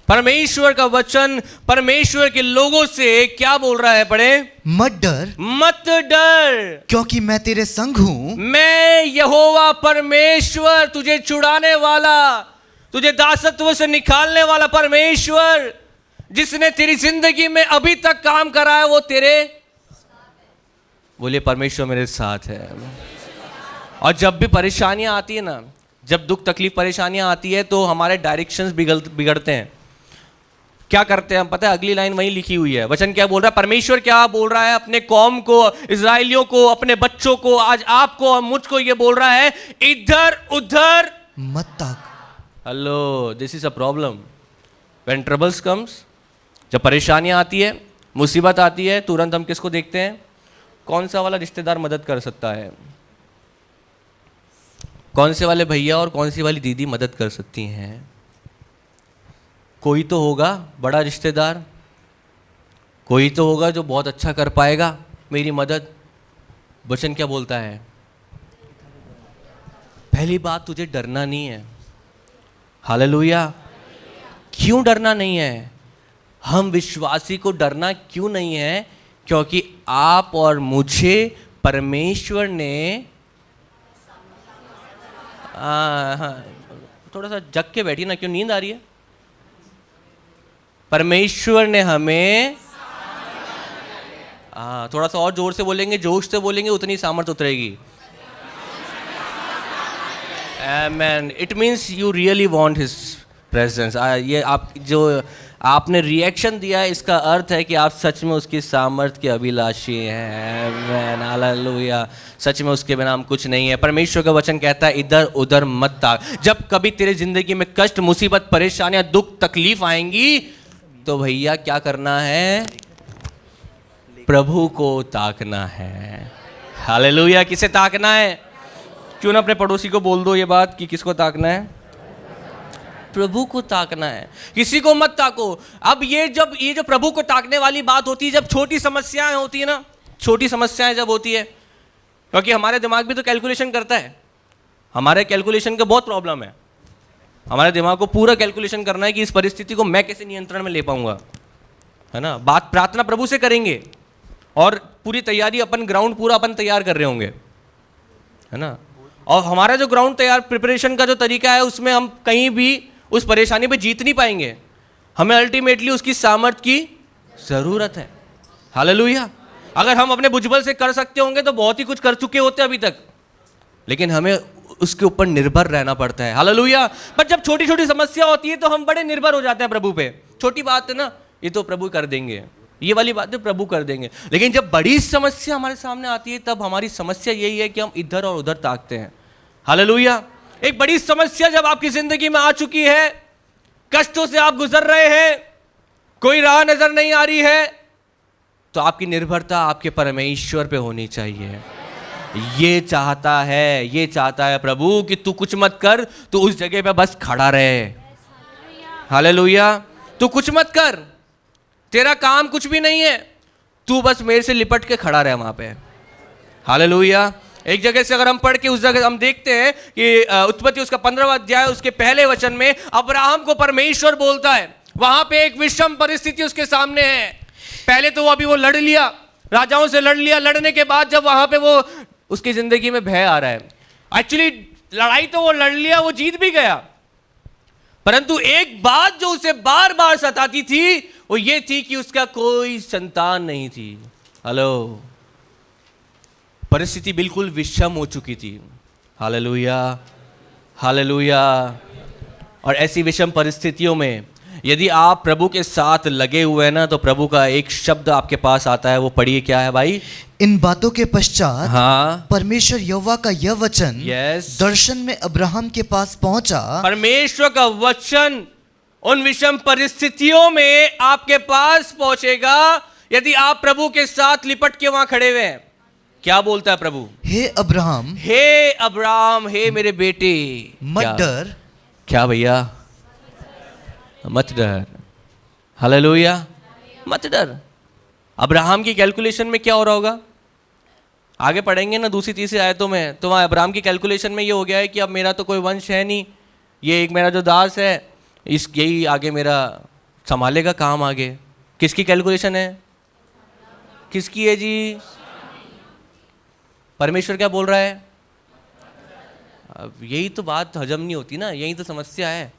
परमेश्वर का वचन परमेश्वर के लोगों से क्या बोल रहा है? पढ़े, मत डर, मत डर, क्योंकि मैं तेरे संग हूं। मैं यहोवा परमेश्वर, तुझे छुड़ाने वाला, तुझे दासत्व से निकालने वाला परमेश्वर, जिसने तेरी जिंदगी में अभी तक काम करा है वो तेरे, बोलिए परमेश्वर मेरे साथ है। और जब भी परेशानियां आती है ना, जब दुख तकलीफ परेशानियां आती है तो हमारे डायरेक्शंस बिगड़ते हैं। क्या करते हैं हम पता है? अगली लाइन वहीं लिखी हुई है। वचन क्या बोल रहा है? परमेश्वर क्या बोल रहा है अपने कौम को, इजराइलियों को, अपने बच्चों को, आज आपको और मुझको ये बोल रहा है, इधर उधर मत ताक। Hello, this is a problem when troubles comes. जब परेशानियां आती है, मुसीबत आती है, तुरंत हम किसको देखते हैं? कौन सा वाला रिश्तेदार मदद कर सकता है, कौन से वाले भैया और कौन सी वाली दीदी मदद कर सकती हैं? कोई तो होगा बड़ा रिश्तेदार, कोई तो होगा जो बहुत अच्छा कर पाएगा मेरी मदद। वचन क्या बोलता है? पहली बात, तुझे डरना नहीं है। हालेलुया। क्यों डरना नहीं है? हम विश्वासी को डरना क्यों नहीं है? क्योंकि आप और मुझे परमेश्वर ने हाँ, थोड़ा सा जग के बैठी ना, क्यों नींद आ रही है? परमेश्वर ने हमें, थोड़ा सा और जोर से बोलेंगे, जोश से बोलेंगे, उतनी सामर्थ उतरेगी। Amen. It means you really want His presence. ये आप जो आपने रिएक्शन दिया है, इसका अर्थ है कि आप सच में उसकी सामर्थ्य के अभिलाषी हैं। Amen. हालेलुया। सच में उसके बिना हम कुछ नहीं है। परमेश्वर का वचन कहता है इधर उधर मत ताक। जब कभी तेरे जिंदगी में कष्ट, मुसीबत, परेशानियां, दुख, तकलीफ आएंगी तो भैया क्या करना है? प्रभु को ताकना है। हालेलुया। किसे ताकना है? क्यों ना अपने पड़ोसी को बोल दो ये बात कि किसको ताकना है? प्रभु को ताकना है, किसी को मत ताको। अब ये जो प्रभु को ताकने वाली बात होती है, जब छोटी समस्याएं होती है ना, छोटी समस्याएं जब होती है, क्योंकि हमारे दिमाग भी तो कैलकुलेशन करता है, हमारे कैलकुलेशन का बहुत प्रॉब्लम है। हमारे दिमाग को पूरा कैलकुलेशन करना है कि इस परिस्थिति को मैं कैसे नियंत्रण में ले पाऊंगा, है ना। बात प्रार्थना प्रभु से करेंगे और पूरी तैयारी अपन ग्राउंड पूरा अपन तैयार कर रहे होंगे, है ना। और हमारा जो ग्राउंड तैयार प्रिपरेशन का जो तरीका है, उसमें हम कहीं भी उस परेशानी पे जीत नहीं पाएंगे। हमें अल्टीमेटली उसकी सामर्थ्य की ज़रूरत है। हालेलुया। अगर हम अपने भुजबल से कर सकते होंगे तो बहुत ही कुछ कर चुके होते अभी तक, लेकिन हमें उसके ऊपर निर्भर रहना पड़ता है। हालेलुया। पर जब छोटी छोटी समस्या होती है तो हम बड़े निर्भर हो जाते हैं प्रभु पे। छोटी बात है ना, ये तो प्रभु कर देंगे, ये वाली बातें प्रभु कर देंगे। लेकिन जब बड़ी समस्या हमारे सामने आती है, तब हमारी समस्या यही है कि हम इधर और उधर ताकते हैं। हालेलुया। एक बड़ी समस्या जब आपकी जिंदगी में आ चुकी है, कष्टों से आप गुजर रहे हैं, कोई राह नजर नहीं आ रही है, तो आपकी निर्भरता आपके परमेश्वर पे होनी चाहिए। ये चाहता है प्रभु कि तू कुछ मत कर, तू उस जगह पे बस खड़ा रहे। हालेलुया। तू कुछ मत कर, तेरा काम कुछ भी नहीं है, तू बस मेरे से लिपट के खड़ा रहे वहां पे। हालेलुया। एक जगह से अगर हम पढ़ के उस जगह हम देखते हैं कि उत्पत्ति उसका 15वां अध्याय उसके पहले वचन में अब्राहम को परमेश्वर बोलता है। वहां पे एक विषम परिस्थिति उसके सामने है। पहले तो वो लड़ लिया, राजाओं से लड़ लिया। लड़ने के बाद जब वहां पे वो उसकी जिंदगी में भय आ रहा है, एक्चुअली लड़ाई तो वो लड़ लिया, वो जीत भी गया, परंतु एक बात जो उसे बार बार सताती थी वो ये थी कि उसका कोई संतान नहीं थी। हेलो। परिस्थिति बिल्कुल विषम हो चुकी थी। हालेलुया। हालेलुया। और ऐसी विषम परिस्थितियों में यदि आप प्रभु के साथ लगे हुए हैं ना, तो प्रभु का एक शब्द आपके पास आता है। वो पढ़िए, क्या है भाई? इन बातों के पश्चात हाँ, परमेश्वर यहोवा का यह वचन दर्शन में अब्राहम के पास पहुंचा। परमेश्वर का वचन उन विषम परिस्थितियों में आपके पास पहुंचेगा यदि आप प्रभु के साथ लिपट के वहां खड़े हुए हैं। क्या बोलता है प्रभु? हे अब्राहम, हे मेरे बेटे, मत डर। क्या भैया? मत डर। हालेलुया। मत डर। अब्राहम की कैलकुलेशन में क्या हो रहा होगा? आगे पढ़ेंगे ना दूसरी तीसरी आयतों में, तो वहाँ अब्राहम की कैलकुलेशन में ये हो गया है कि अब मेरा तो कोई वंश है नहीं, ये एक मेरा जो दास है यही आगे मेरा संभालेगा काम। आगे किसकी कैलकुलेशन है? किसकी है जी? परमेश्वर क्या बोल रहा है? अब यही तो बात हजम नहीं होती ना, यही तो समस्या है।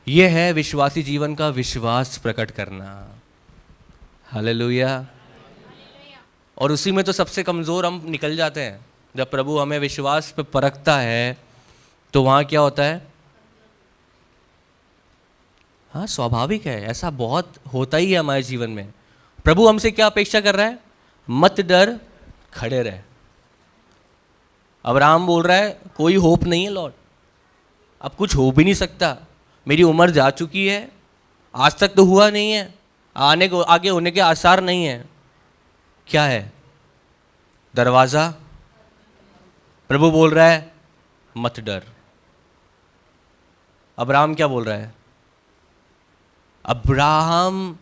यह है विश्वासी जीवन का विश्वास प्रकट करना। हालेलुया। और उसी में तो सबसे कमज़ोर हम निकल जाते हैं। जब प्रभु हमें विश्वास पे परखता है तो वहाँ क्या होता है? हाँ, स्वाभाविक है, ऐसा बहुत होता ही है हमारे जीवन में। प्रभु हमसे क्या अपेक्षा कर रहा है? मत डर, खड़े रहे। अब्राहम बोल रहा है कोई होप नहीं है लॉर्ड, अब कुछ हो भी नहीं सकता, मेरी उम्र जा चुकी है, आज तक तो हुआ नहीं है, आगे होने के आसार नहीं है। क्या है? दरवाज़ा। प्रभु बोल रहा है मत डर। अब्राहम क्या बोल रहा है? अब्राहम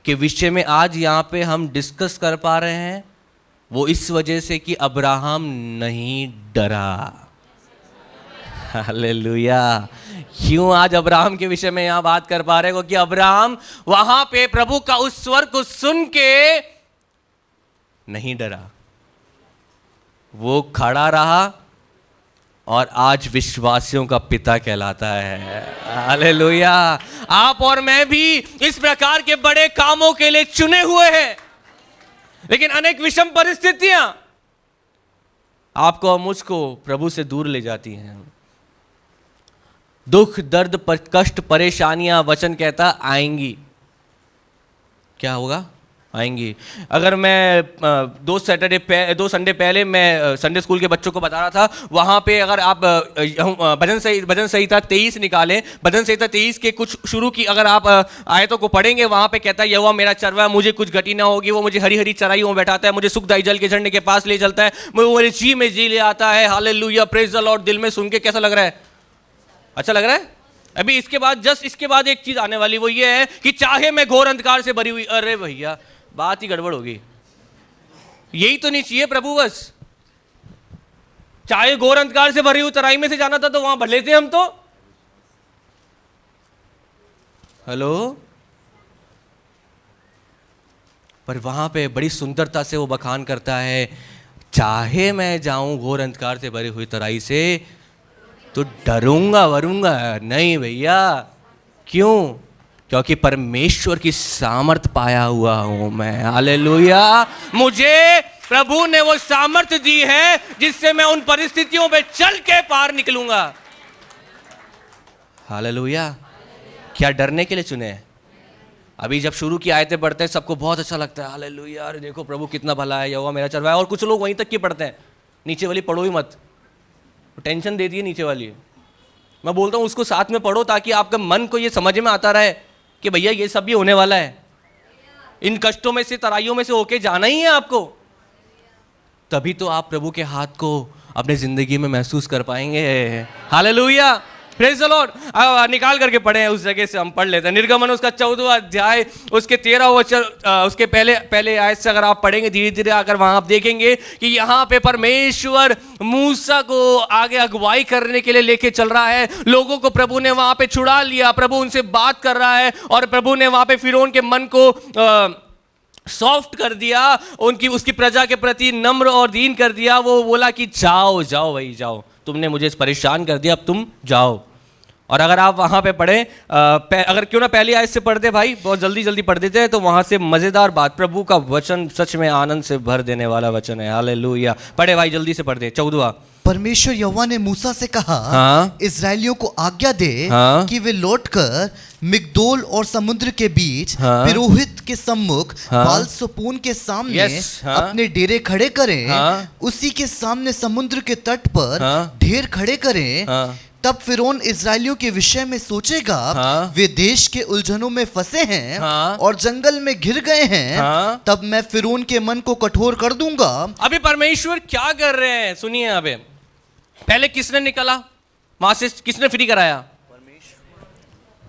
के विषय में आज यहाँ पे हम डिस्कस कर पा रहे हैं, वो इस वजह से कि अब्राहम नहीं डरा। हालेलुया। क्यों आज अब्राहम के विषय में यहाँ बात कर पा रहे हैं? क्योंकि अब्राहम वहां पे प्रभु का उस स्वर को सुन के नहीं डरा, वो खड़ा रहा और आज विश्वासियों का पिता कहलाता है। हालेलुया। आप और मैं भी इस प्रकार के बड़े कामों के लिए चुने हुए हैं, लेकिन अनेक विषम परिस्थितियां आपको और मुझको प्रभु से दूर ले जाती हैं। दुख, दर्द, कष्ट, परेशानियां वचन कहता आएंगी। क्या होगा? आएंगी। अगर मैं दो संडे पहले मैं संडे स्कूल के बच्चों को बता रहा था, वहाँ पे अगर आप भजन संहिता 23 निकालें, भजन संहिता 23 के कुछ शुरू की अगर आप आयतों को पढ़ेंगे, वहाँ पे कहता है यहोवा मेरा चरवाहा, मुझे कुछ घटी ना होगी, वो मुझे हरी हरी चराइयों में बैठाता है, मुझे सुखदायी जल के झरने के पास ले चलता है, वो मेरे जी में जी ले आता है। Hallelujah, praise the Lord. दिल में सुन के कैसा लग रहा है? अच्छा लग रहा है? अभी इसके बाद एक चीज आने वाली, वो ये है कि चाहे मैं घोर अंधकार से भरी हुई, अरे भैया बात ही गड़बड़ होगी। यही तो नहीं चाहिए प्रभु, बस चाहे घोर अंधकार से भरी हुई तराई में से जाना था तो वहां भले थे हम तो। हेलो। पर वहां पे बड़ी सुंदरता से वो बखान करता है, चाहे मैं जाऊं घोर अंधकार से भरी हुई तराई से तो डरूंगा वरूंगा नहीं भैया। क्यों? क्योंकि परमेश्वर की सामर्थ पाया हुआ हूं मैं। हालेलुया। मुझे प्रभु ने वो सामर्थ दी है जिससे मैं उन परिस्थितियों में चल के पार निकलूंगा। हालेलुया। क्या डरने के लिए चुने हैं? अभी जब शुरू की आयतें पढ़ते हैं सबको बहुत अच्छा लगता है, हालेलुया, अरे देखो प्रभु कितना भला है, यहोवा मेरा चरवाहा है। और कुछ लोग वहीं तक की पढ़ते हैं, नीचे वाली पढ़ो ही मत, टेंशन देती है नीचे वाली। मैं बोलता हूं उसको साथ में पढ़ो ताकि आपका मन को ये समझ में आता रहे कि भैया ये सब भी होने वाला है, इन कष्टों में से, तराइयों में से होके जाना ही है आपको। तभी तो आप प्रभु के हाथ को अपने जिंदगी में महसूस कर पाएंगे। Hallelujah, praise the Lord. निकाल करके पढ़े हैं, उस जगह से हम पढ़ लेते हैं। निर्गमन उसका 14वां अध्याय उसके 13 वचन, उसके पहले आयत से अगर आप पढ़ेंगे धीरे धीरे आकर वहां आप देखेंगे कि यहाँ पे परमेश्वर मूसा को आगे अगुवाई करने के लिए लेके चल रहा है। लोगों को प्रभु ने वहां पे छुड़ा लिया, प्रभु उनसे बात कर रहा है और प्रभु ने वहां पे फिरौन के मन को सॉफ्ट कर दिया, उसकी प्रजा के प्रति नम्र और दीन कर दिया। वो बोला कि जाओ जाओ भाई जाओ, तुमने मुझे परेशान कर दिया, अब तुम जाओ। और अगर आप वहां पे पढ़ें, अगर क्यों ना पहली आयत से पढ़ दे भाई, बहुत जल्दी जल्दी पढ़ देते हैं, तो वहां से मजेदार बात, प्रभु का वचन सच में आनंद से भर देने वाला वचन है। हालेलुया। पढ़े भाई, जल्दी से पढ़ दे। 14वां। परमेश्वर यहोवा ने मूसा से कहा, हाँ? इस्राएलियों को आज्ञा दे, हाँ? कि वे लौटकर मिग्दोल और समुद्र के बीच, हाँ? पुरोहित के सम्मुख, हाँ? बाल-सुपोन के सामने, यस, हाँ? अपने डेरे खड़े करें। हाँ? उसी के सामने समुद्र के तट पर हाँ? ढेर खड़े करें। हाँ? तब फिरौन इस्राएलियों के विषय में सोचेगा, हाँ? वे देश के उलझनों में फंसे हैं, हाँ? और जंगल में घिर गए हैं। हाँ? तब मैं फिरौन के मन को कठोर कर दूंगा। अभी परमेश्वर क्या कर रहे हैं सुनिए। अबे पहले किसने निकला वहां से, किसने फ्री कराया?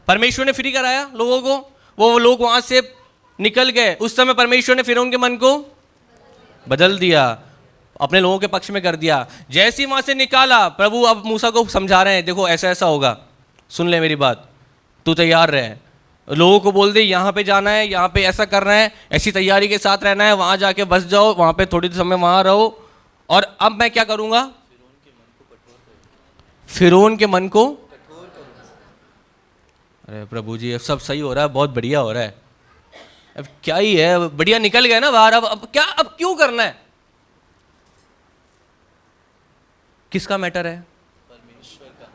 परमेश्वर ने फ्री कराया लोगों को। वो लोग वहां से निकल गए। उस समय परमेश्वर ने फिरौन के मन को बदल दिया, अपने लोगों के पक्ष में कर दिया। जैसे ही वहां से निकाला, प्रभु अब मूसा को समझा रहे हैं, देखो ऐसा ऐसा होगा, सुन ले मेरी बात, तू तैयार रहे। लोगों को बोल दे यहाँ पे जाना है, यहाँ पे ऐसा करना है, ऐसी तैयारी के साथ रहना है, वहां जाके बस जाओ, वहां पे थोड़ी समय वहां रहो। और अब मैं क्या करूंगा? फिरौन के मन को, अरे प्रभु जी अब सब सही हो रहा है, बहुत बढ़िया हो रहा है, अब क्या ही है, बढ़िया निकल गया ना बाहर, अब क्या, अब क्यों करना है? किसका मैटर है? परमेश्वर का।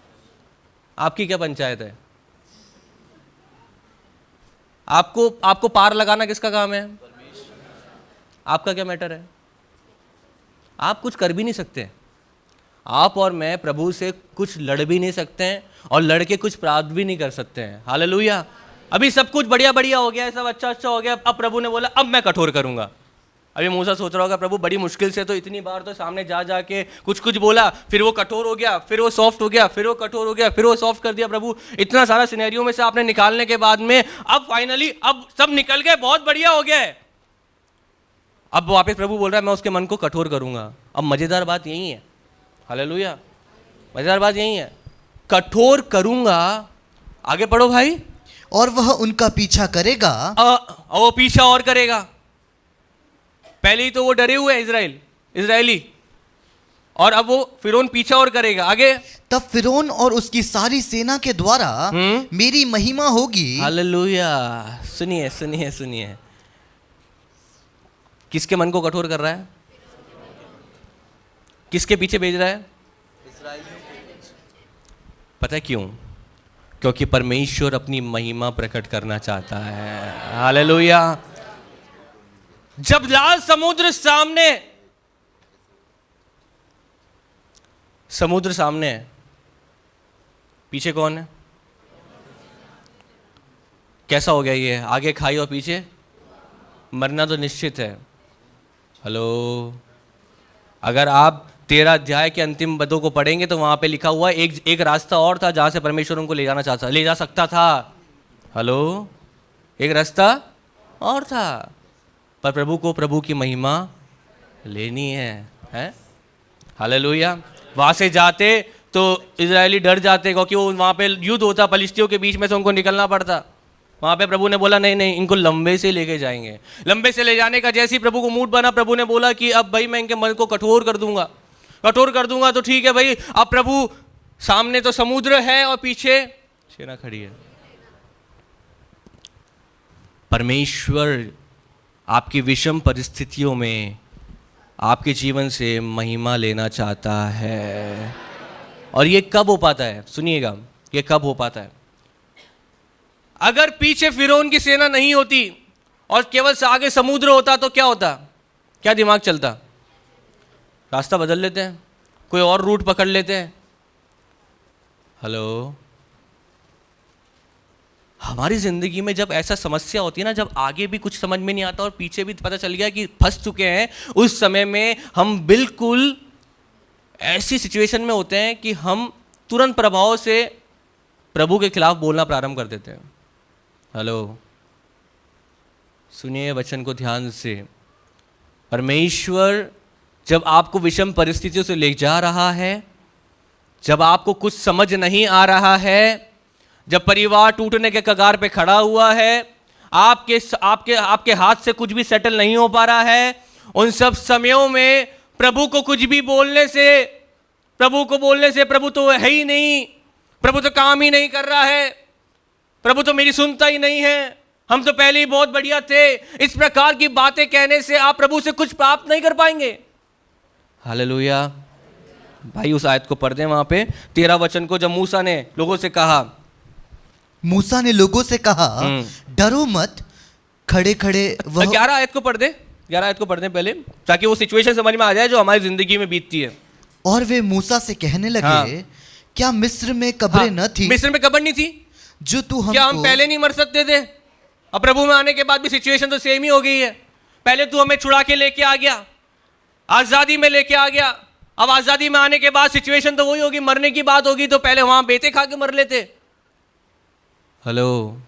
आपकी क्या पंचायत है? आपको पार लगाना किसका काम है? आपका क्या मैटर है? आप कुछ कर भी नहीं सकते। आप और मैं प्रभु से कुछ लड़ भी नहीं सकते हैं और लड़के कुछ प्राप्त भी नहीं कर सकते हैं। हालेलुया। अभी सब कुछ बढ़िया बढ़िया हो गया है, सब अच्छा अच्छा हो गया। अब प्रभु ने बोला अब मैं कठोर करूंगा। अभी मूसा सोच रहा होगा प्रभु बड़ी मुश्किल से तो इतनी बार तो सामने जा जाके कुछ कुछ बोला, फिर वो कठोर हो गया, फिर वो सॉफ्ट हो गया, फिर वो कठोर हो गया, फिर वो सॉफ्ट कर दिया। प्रभु इतना सारा सिनेरियो में से आपने निकालने के बाद में अब फाइनली अब सब निकल गए, बहुत बढ़िया हो गया है। अब वापस प्रभु बोल रहा है मैं उसके मन को कठोर करूंगा। अब मजेदार बात यही है, हालेलुया, मजेदार बात यही है, कठोर करूंगा। आगे पढ़ो भाई। और वह उनका पीछा करेगा। वो पीछा और करेगा। पहले ही तो वो डरे हुए हैं इजरायली, और अब वो फिरौन पीछा और करेगा आगे। तब फिरौन और उसकी सारी सेना के द्वारा मेरी महिमा होगी। हालेलुया। सुनिए सुनिए सुनिए, किसके मन को कठोर कर रहा है? किसके पीछे भेज रहा है? पता है क्यों? क्योंकि परमेश्वर अपनी महिमा प्रकट करना चाहता है। हालेलुया। जब लाल समुद्र सामने, समुद्र सामने है, पीछे कौन है? कैसा हो गया ये? आगे खाई और पीछे मरना तो निश्चित है। हेलो, अगर आप 13 अध्याय के अंतिम पदों को पढ़ेंगे तो वहां पे लिखा हुआ एक रास्ता और था जहां से परमेश्वर उनको ले जा सकता था। हेलो, एक रास्ता और था, पर प्रभु को प्रभु की महिमा लेनी है? हालेलुया। वहां से जाते तो इजरायली डर जाते, क्योंकि वो वहां पे युद्ध होता, फलिस्तियों के बीच में से उनको निकलना पड़ता। वहां पे प्रभु ने बोला नहीं नहीं, इनको लंबे से लेके जाएंगे। लंबे से ले जाने का जैसे ही प्रभु को मूड बना, प्रभु ने बोला कि अब भाई मैं इनके मन को कठोर कर दूंगा। कठोर कर दूंगा तो ठीक है भाई, अब प्रभु सामने तो समुद्र है और पीछे सेना खड़ी है। परमेश्वर आपकी विषम परिस्थितियों में आपके जीवन से महिमा लेना चाहता है। और ये कब हो पाता है? सुनिएगा, ये कब हो पाता है? अगर पीछे फिरौन की सेना नहीं होती और केवल से आगे समुद्र होता तो क्या होता? क्या दिमाग चलता? रास्ता बदल लेते हैं, कोई और रूट पकड़ लेते हैं। हेलो, हमारी जिंदगी में जब ऐसा समस्या होती है ना, जब आगे भी कुछ समझ में नहीं आता और पीछे भी पता चल गया कि फंस चुके हैं, उस समय में हम बिल्कुल ऐसी सिचुएशन में होते हैं कि हम तुरंत प्रभाव से प्रभु के खिलाफ बोलना प्रारंभ कर देते हैं। हेलो, सुनिए वचन को ध्यान से। परमेश्वर जब आपको विषम परिस्थितियों से ले जा रहा है, जब आपको कुछ समझ नहीं आ रहा है, जब परिवार टूटने के कगार पे खड़ा हुआ है, आपके हाथ से कुछ भी सेटल नहीं हो पा रहा है, उन सब समयों में प्रभु को कुछ भी बोलने से, प्रभु तो है ही नहीं, प्रभु तो काम ही नहीं कर रहा है, प्रभु तो मेरी सुनता ही नहीं है, हम तो पहले ही बहुत बढ़िया थे, इस प्रकार की बातें कहने से आप प्रभु से कुछ प्राप्त नहीं कर पाएंगे। हालेलुया। भाई उस आयत को पढ़ दें, वहां पे 13 वचन को, जब मूसा ने लोगों से कहा, डरो मत, खड़े खड़े 11 आयत को पढ़ दे, 11 आयत को पढ़ दें पहले, ताकि वो सिचुएशन समझ में आ जाए जो हमारी जिंदगी में बीतती है। और वे मूसा से कहने लगे, क्या मिस्र में कब्रें न थी? मिस्र में कब्र नहीं थी जो तू हमको, क्या हम पहले नहीं मर सकते थे? अब प्रभु में आने के बाद भी सिचुएशन तो सेम ही हो गई है। पहले तू हमें छुड़ा के लेके आ गया, आजादी में लेके आ गया, अब आजादी में आने के बाद सिचुएशन तो वही होगी, मरने की बात होगी, तो पहले वहां बेटे खा के मर लेते। हेलो,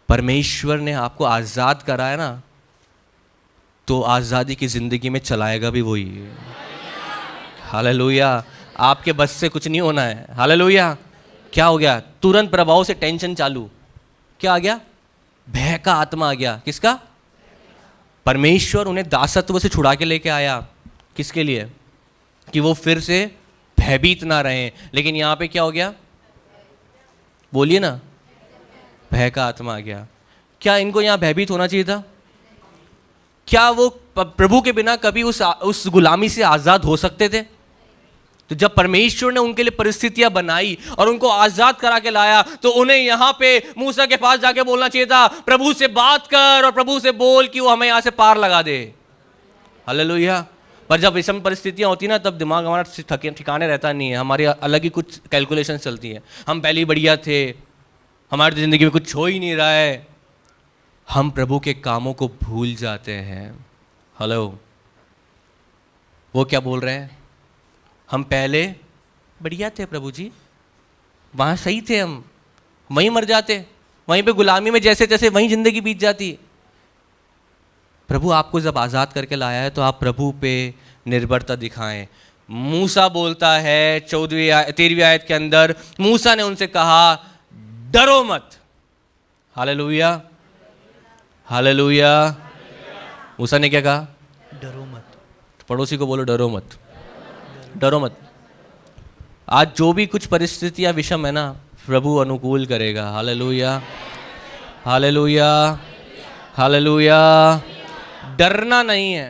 परमेश्वर ने आपको आजाद कराया ना, तो आजादी की जिंदगी में चलाएगा भी वही है। हालेलुया। आपके बस से कुछ नहीं होना है। हालेलुया। क्या हो गया? तुरंत प्रभाव से टेंशन चालू। क्या आ गया? भय का आत्मा आ गया। किसका? परमेश्वर उन्हें दासत्व से छुड़ा के लेके आया। किसके लिए? कि वो फिर से भयभीत ना रहे। लेकिन यहां पे क्या हो गया? बोलिए ना, भय का आत्मा आ गया। क्या इनको यहां भयभीत होना चाहिए था? क्या वो प्रभु के बिना कभी उस गुलामी से आजाद हो सकते थे? तो जब परमेश्वर ने उनके लिए परिस्थितियां बनाई और उनको आजाद करा के लाया, तो उन्हें यहां पे मूसा के पास जाके बोलना चाहिए था, प्रभु से बात कर और प्रभु से बोल कि वो हमें यहां से पार लगा दे। हालेलुया। पर जब विषम परिस्थितियां होती ना, तब दिमाग हमारा ठिकाने रहता नहीं है, हमारी अलग ही कुछ कैलकुलेशन चलती है। हम पहले ही बढ़िया थे, हमारी जिंदगी में कुछ हो ही नहीं रहा है, हम प्रभु के कामों को भूल जाते हैं। हेलो, वो क्या बोल रहे हैं? हम पहले बढ़िया थे प्रभु जी, वहाँ सही थे, हम वहीं मर जाते, वहीं पे गुलामी में जैसे तैसे वहीं जिंदगी बीत जाती। प्रभु आपको जब आज़ाद करके लाया है तो आप प्रभु पे निर्भरता दिखाएं। मूसा बोलता है 13वीं आयत के अंदर, मूसा ने उनसे कहा डरो मत। Hallelujah, hallelujah. मूसा ने क्या कहा? डरो मत। पड़ोसी को बोलो डरो मत, डरो मत। आज जो भी कुछ परिस्थितियां विषम है ना, प्रभु अनुकूल करेगा। Hallelujah, hallelujah, hallelujah. डरना नहीं है,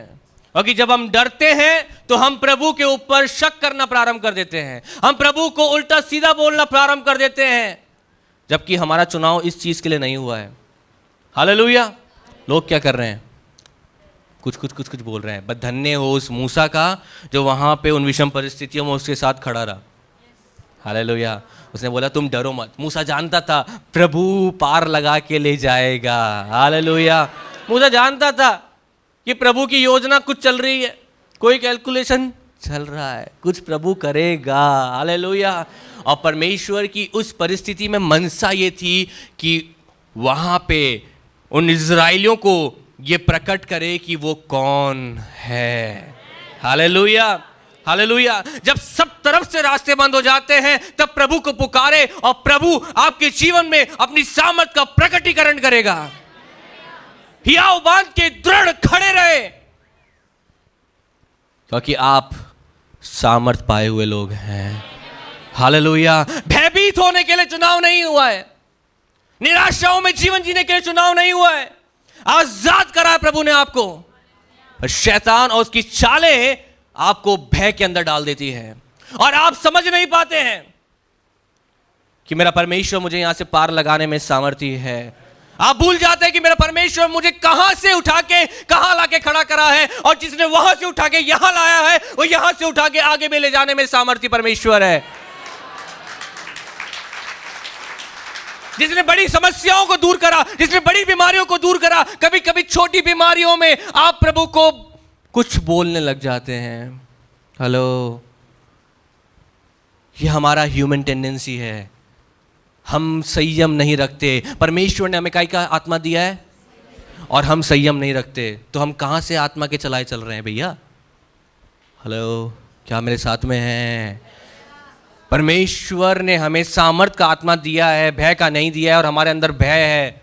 क्योंकि जब हम डरते हैं तो हम प्रभु के ऊपर शक करना प्रारंभ कर देते हैं, हम प्रभु को उल्टा सीधा बोलना प्रारंभ कर देते हैं, जबकि हमारा चुनाव इस चीज के लिए नहीं हुआ है। हालेलुया। लोग क्या कर रहे हैं? कुछ बोल रहे हैं। बस धन्य हो उस मूसा का जो वहां पे उन विषम परिस्थितियों में उसके साथ खड़ा रहा। हालेलुया। उसने बोला तुम डरो मत। मूसा जानता था प्रभु पार लगा के ले जाएगा। हालेलुया। मूसा जानता था कि प्रभु की योजना कुछ चल रही है, कोई कैलकुलेशन चल रहा है, कुछ प्रभु करेगा। हालेलुया। और परमेश्वर की उस परिस्थिति में मनसा ये थी कि वहां पे उन इजराइलियों को ये प्रकट करे कि वो कौन है। Hallelujah, hallelujah. जब सब तरफ से रास्ते बंद हो जाते हैं तब प्रभु को पुकारे और प्रभु आपके जीवन में अपनी सामर्थ का प्रकटीकरण करेगा। हियाव बांध के दृढ़ खड़े रहे, क्योंकि आप सामर्थ पाए हुए लोग हैं। हालेलुया। भयभीत होने के लिए चुनाव नहीं हुआ है, निराशाओं में जीवन जीने के लिए चुनाव नहीं हुआ है। आजाद करा है प्रभु ने आपको। शैतान और उसकी चालें आपको भय के अंदर डाल देती है और आप समझ नहीं पाते हैं कि मेरा परमेश्वर मुझे यहां से पार लगाने में सामर्थ्य है। आप भूल जाते हैं कि मेरा परमेश्वर मुझे कहां से उठा के कहां लाके खड़ा करा है, और जिसने वहां से उठा के यहां लाया है वो यहां से उठा के आगे में ले जाने में सामर्थ्य परमेश्वर है। जिसने बड़ी समस्याओं को दूर करा, जिसने बड़ी बीमारियों को दूर करा। कभी कभी छोटी बीमारियों में आप प्रभु को कुछ बोलने लग जाते हैं। हेलो, ये हमारा ह्यूमन टेंडेंसी है, हम संयम नहीं रखते। परमेश्वर ने हमें काय का आत्मा दिया है और हम संयम नहीं रखते, तो हम कहां से आत्मा के चलाए चल रहे हैं भैया? हेलो, क्या मेरे साथ में हैं? परमेश्वर ने हमें सामर्थ का आत्मा दिया है, भय का नहीं दिया है, और हमारे अंदर भय है।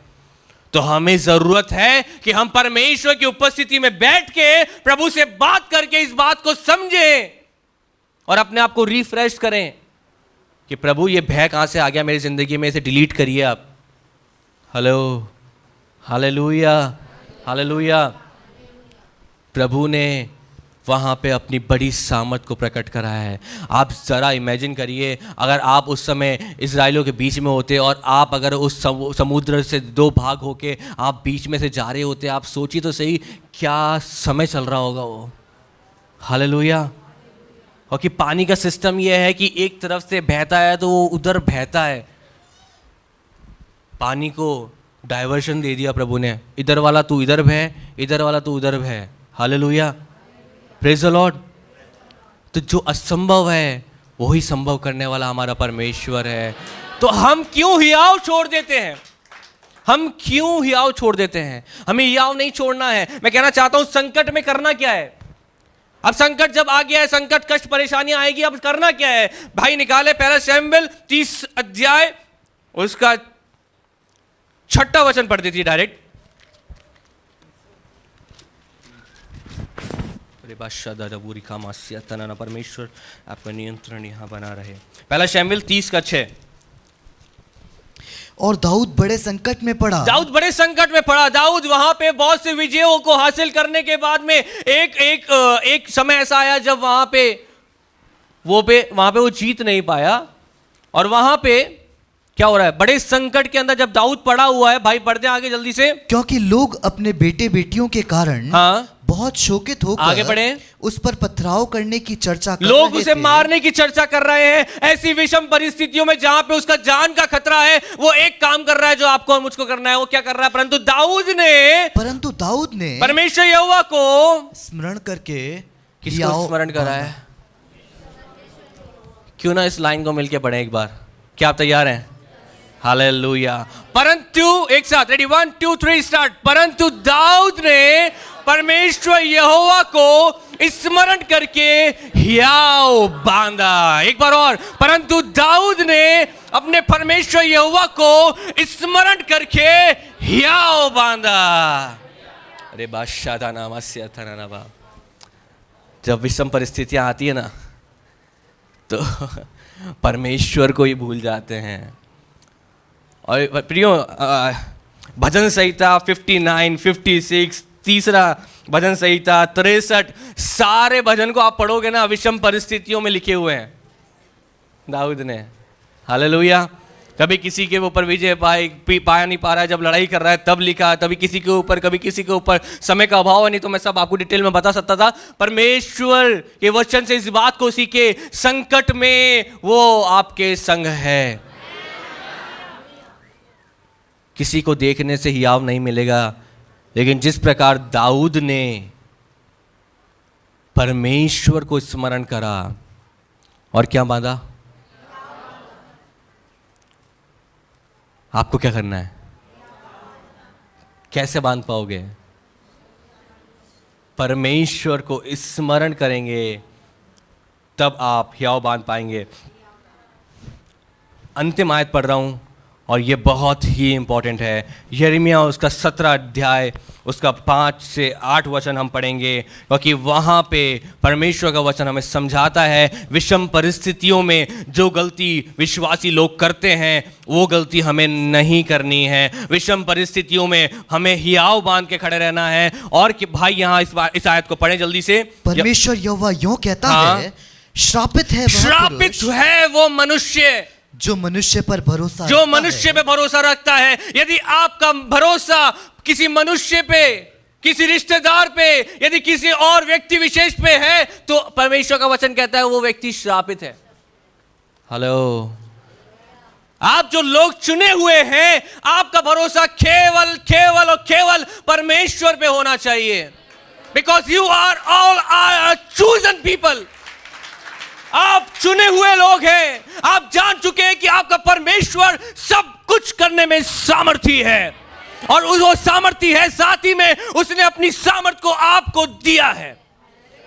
तो हमें जरूरत है कि हम परमेश्वर की उपस्थिति में बैठ के प्रभु से बात करके इस बात को समझें और अपने आप को रिफ्रेश करें कि प्रभु ये भय कहां से आ गया मेरी जिंदगी में, इसे डिलीट करिए आप। Hello, hallelujah, hallelujah. प्रभु ने वहाँ पे अपनी बड़ी सामर्थ को प्रकट करा है। आप ज़रा इमेजिन करिए, अगर आप उस समय इजराइलियों के बीच में होते और आप अगर उस समुद्र से दो भाग होके आप बीच में से जा रहे होते, आप सोचिए तो सही क्या समय चल रहा होगा वो। हालेलुया। और कि पानी का सिस्टम ये है कि एक तरफ से बहता है तो वो उधर बहता है। पानी को डाइवर्शन दे दिया प्रभु ने, इधर वाला तू इधर बह, इधर वाला तू उधर बह। Hallelujah, praise the Lord. तो जो असंभव है वही संभव करने वाला हमारा परमेश्वर है। तो हम क्यों हियाव छोड़ देते हैं? हम क्यों हियाव छोड़ देते हैं? हमें हियाव नहीं छोड़ना है। मैं कहना चाहता हूं संकट में करना क्या है। अब संकट जब आ गया है, संकट कष्ट परेशानियां आएगी, अब करना क्या है? भाई निकाले पहला शमूएल 30 अध्याय उसका 6वां वचन पढ़ देती है डायरेक्ट। परमेश्वर आपका नियंत्रण यहां बना रहे। पहला शमूएल 30:6। और दाऊद बड़े संकट में पड़ा। दाऊद बड़े संकट में पड़ा। दाऊद वहां पे बहुत से विजयों को हासिल करने के बाद में एक समय ऐसा आया जब वहां पे वो जीत नहीं पाया। और वहां पे क्या हो रहा है? बड़े संकट के अंदर जब दाऊद पड़ा हुआ है, भाई पढ़ते आगे जल्दी से। क्योंकि लोग अपने बेटे बेटियों के कारण बहुत शोकित होकर आगे बढ़े, उस पर पथराव करने की चर्चा कर लोग रहे उसे थे। मारने की चर्चा कर रहे हैं। ऐसी विषम परिस्थितियों में जहां पे उसका जान का खतरा है, वो एक काम कर रहा है जो आपको और मुझको करना है। वो क्या कर रहा है? परंतु दाऊद ने परमेश्वर यहोवा को स्मरण करके। किसको स्मरण कर रहा है? क्यों ना इस लाइन को मिलके पढ़ें एक बार। क्या आप तैयार हैं? हालेलुया। परंतु एक साथ, रेडी, 1 2 3 स्टार्ट। परंतु दाऊद ने परमेश्वर यहोवा को स्मरण करके हियाव बांधा। एक बार और, परंतु दाऊद ने अपने परमेश्वर यहोवा को स्मरण करके हियाव बांधा। अरे बादशाह नाम। जब विषम परिस्थितियां आती है ना तो परमेश्वर को ही भूल जाते हैं। और प्रियो, भजन संहिता 59, 56, तीसरा भजन संहिता 63, सारे भजन को आप पढ़ोगे ना, विषम परिस्थितियों में लिखे हुए हैं दाऊद ने। हालेलुया। कभी किसी के ऊपर विजय पाया नहीं पा रहा है, जब लड़ाई कर रहा है तब लिखा, कभी किसी के ऊपर, कभी किसी के ऊपर। समय का अभाव है, नहीं तो मैं सब आपको डिटेल में बता सकता था। परमेश्वर के वचन से इस बात को सीखे, संकट में वो आपके संग है। किसी को देखने से हियाव नहीं मिलेगा, लेकिन जिस प्रकार दाऊद ने परमेश्वर को स्मरण करा और क्या बांधा, आपको क्या करना है? कैसे बांध पाओगे? परमेश्वर को स्मरण करेंगे तब आप हियाव बांध पाएंगे। अंतिम आयत पढ़ रहा हूं और ये बहुत ही इंपॉर्टेंट है। यिर्मयाह उसका 17 अध्याय उसका 5 से 8 वचन हम पढ़ेंगे, क्योंकि वहाँ पे परमेश्वर का वचन हमें समझाता है विषम परिस्थितियों में जो गलती विश्वासी लोग करते हैं वो गलती हमें नहीं करनी है। विषम परिस्थितियों में हमें हियाव बांध के खड़े रहना है। और कि भाई यहाँ इस आयत को पढ़ें जल्दी से। परमेश्वर यहोवा यूं कहता है, श्रापित है वो मनुष्य जो मनुष्य पर भरोसा रखता है। यदि आपका भरोसा किसी मनुष्य पे, किसी रिश्तेदार पे, यदि किसी और व्यक्ति विशेष पे है, तो परमेश्वर का वचन कहता है वो व्यक्ति श्रापित है। हेलो, आप जो लोग चुने हुए हैं, आपका भरोसा केवल परमेश्वर पे होना चाहिए। Because you are all chosen people. आप चुने हुए लोग हैं। आप जान चुके हैं कि आपका परमेश्वर सब कुछ करने में सामर्थी है, और वो सामर्थी है, साथ ही में उसने अपनी सामर्थ को आपको दिया है।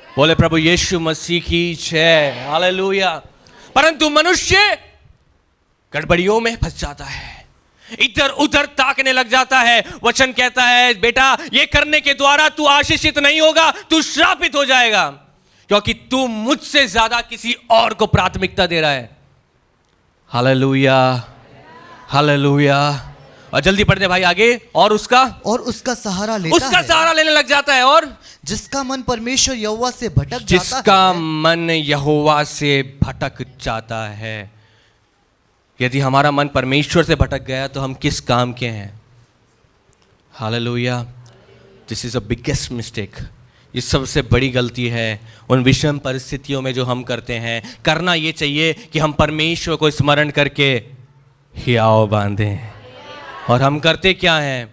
बोले प्रभु यीशु मसीह की जय। हालेलुया। परंतु मनुष्य गड़बड़ियों में फंस जाता है, इधर उधर ताकने लग जाता है। वचन कहता है बेटा ये करने के द्वारा तू आशीषित नहीं होगा, तू श्रापित हो जाएगा, क्योंकि तू मुझसे ज्यादा किसी और को प्राथमिकता दे रहा है। Hallelujah, hallelujah. और जल्दी पढ़ दे भाई आगे। और उसका सहारा लेने लग जाता है। और जिसका मन परमेश्वर यहोवा से भटक जाता है। यदि हमारा मन परमेश्वर से भटक गया तो हम किस काम के हैं? Hallelujah. This is a biggest mistake. ये सबसे बड़ी गलती है उन विषम परिस्थितियों में जो हम करते हैं। करना ये चाहिए कि हम परमेश्वर को स्मरण करके हियाव बांधें। और हम करते क्या हैं?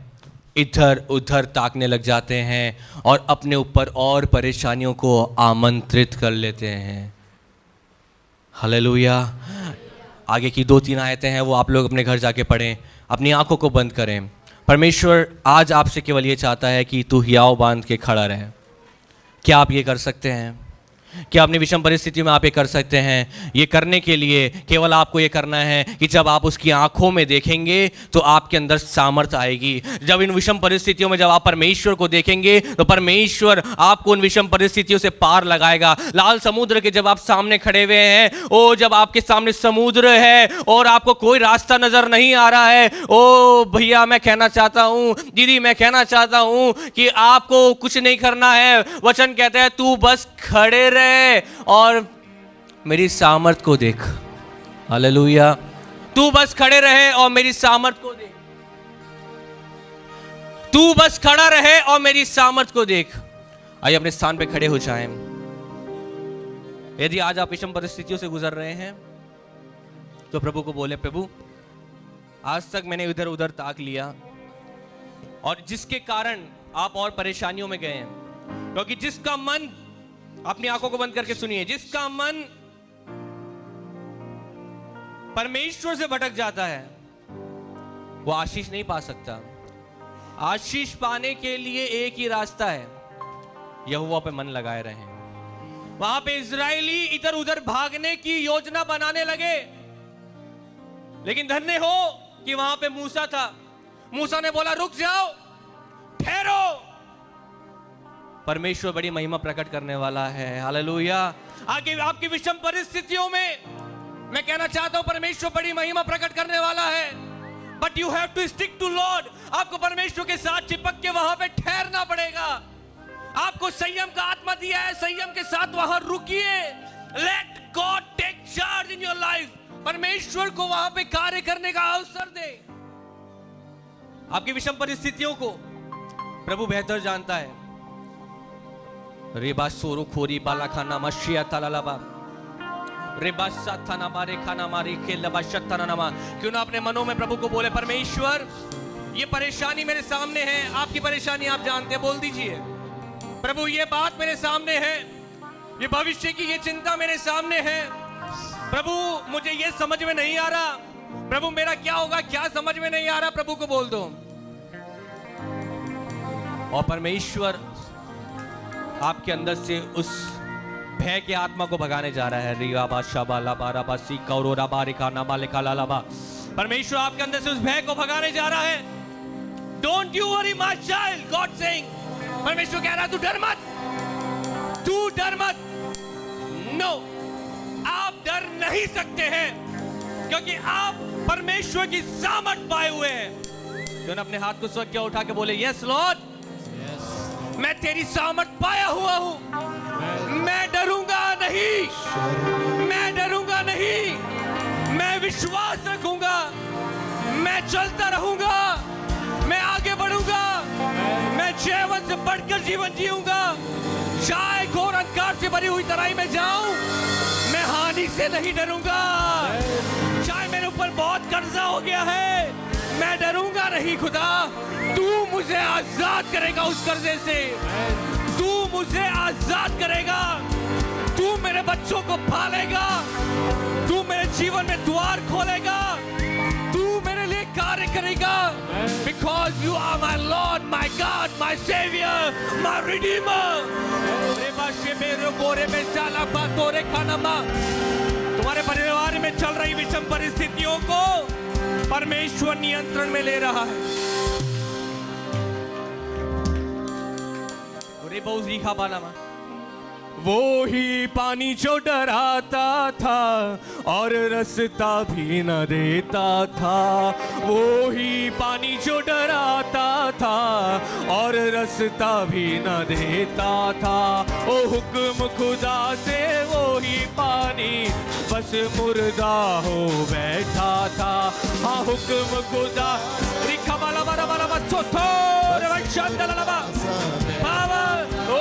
इधर उधर ताकने लग जाते हैं और अपने ऊपर और परेशानियों को आमंत्रित कर लेते हैं। हालेलुया। आगे की 2-3 आयतें हैं, वो आप लोग अपने घर जाके पढ़ें, अपनी आंखों को बंद करें। परमेश्वर आज आपसे केवल ये चाहता है कि तू हियाव बांध के खड़ा रहे। क्या आप ये कर सकते हैं? क्या अपनी विषम परिस्थिति में आप ये कर सकते हैं? ये करने के लिए केवल आपको ये करना है कि जब आप उसकी आंखों में देखेंगे तो आपके अंदर सामर्थ्य आएगी। जब इन विषम परिस्थितियों में जब आप परमेश्वर को देखेंगे तो परमेश्वर आपको उन विषम परिस्थितियों से पार लगाएगा। लाल समुद्र के जब आप सामने खड़े हुए हैं, ओ जब आपके सामने समुद्र है और आपको कोई रास्ता नजर नहीं आ रहा है, ओ भैया मैं कहना चाहता हूँ, दीदी मैं कहना चाहता हूँ कि आपको कुछ नहीं करना है। वचन कहता है तू बस खड़े रहे और मेरी सामर्थ को देख। हालेलुया। तू बस खड़े रहे और मेरी सामर्थ को देख। तू बस खड़ा रहे और मेरी सामर्थ को देख। आइए अपने स्थान पे खड़े हो जाएं। यदि आज आप विषम परिस्थितियों से गुजर रहे हैं तो प्रभु को बोले, प्रभु आज तक मैंने इधर उधर ताक लिया और जिसके कारण आप और परेशानियों में गए हैं, क्योंकि जिसका मन, अपनी आंखों को बंद करके सुनिए, जिसका मन परमेश्वर से भटक जाता है वो आशीष नहीं पा सकता। आशीष पाने के लिए एक ही रास्ता है, यहोवा पे मन लगाए रहें। वहां पे इजरायली इधर उधर भागने की योजना बनाने लगे, लेकिन धन्य हो कि वहां पे मूसा था। मूसा ने बोला रुक जाओ, ठहरो, परमेश्वर बड़ी महिमा प्रकट करने वाला है। हालेलुया। आगे आपकी विषम परिस्थितियों में मैं कहना चाहता हूं परमेश्वर बड़ी महिमा प्रकट करने वाला है। But you have to stick to Lord. आपको परमेश्वर के साथ चिपक के वहां पे ठहरना पड़ेगा। आपको संयम का आत्मा दिया है, संयम के साथ वहां रुकिए। Let God take charge in your life. परमेश्वर को वहां पे कार्य करने का अवसर दे। आपकी विषम परिस्थितियों को प्रभु बेहतर जानता है। रेबा सोरो खोरी बाला खाना मशिया तलालाबा रेबा साथाना मारे खाना मारे के लबा शत्ताना नमा। क्यों ना अपने मनों में प्रभु को बोले, परमेश्वर ये परेशानी मेरे सामने है। आपकी परेशानी आप जानते हैं, बोल दीजिए प्रभु ये बात मेरे सामने है, ये भविष्य की ये चिंता मेरे सामने है। प्रभु मुझे ये समझ में नहीं आ रहा, प्रभु मेरा क्या होगा, क्या समझ में नहीं आ रहा। प्रभु को बोल दो और परमेश्वर आपके अंदर से उस भय के आत्मा को भगाने जा रहा है। रिया बादशाह बाला बारा बासी कौरो राबा रिका नामा लिखा लालाबा। परमेश्वर आपके अंदर से उस भय को भगाने जा रहा है। Don't you worry my child, God saying. परमेश्वर कह रहा है तू डर मत, तू डर मत। नो, आप डर नहीं सकते हैं क्योंकि आप परमेश्वर की सामर्थ पाए हुए हैं। क्यों ना अपने हाथ को स्वर्ग की ओर उठा के बोले, यस लॉर्ड, मैं तेरी सामर्थ पाया हुआ हूं। मैं डरूंगा नहीं, मैं डरूंगा नहीं। मैं विश्वास रखूंगा, मैं चलता रहूंगा, मैं आगे बढ़ूंगा, मैं जीवन से बढ़कर जीवन जीऊंगा। चाहे घोर अंधकार से भरी हुई तराई में जाऊं, मैं हानि से नहीं डरूंगा। चाहे मेरे ऊपर बहुत कर्जा हो गया है, मैं डरूंगा नहीं। खुदा तू मुझे आजाद करेगा उस कर्जे से, तू मुझे आजाद करेगा, तू मेरे बच्चों को पालेगा, तू मेरे जीवन में द्वार खोलेगा, तू मेरे लिए कार्य करेगा। Because you are my Lord, my God, my Savior, my Redeemer। तुम्हारे परिवार में चल रही विषम परिस्थितियों को परमेश्वर नियंत्रण में ले रहा है। वो ही पानी जो डराता था और रास्ता भी न देता था, वो ही पानी जो डराता था और रास्ता भी न देता था। ओ हुक्म खुदा से वो ही पानी बस मुर्दा हो बैठा था। हाँ हुक्म खुदा रिखा वाला वाला वाला बच्चों ओ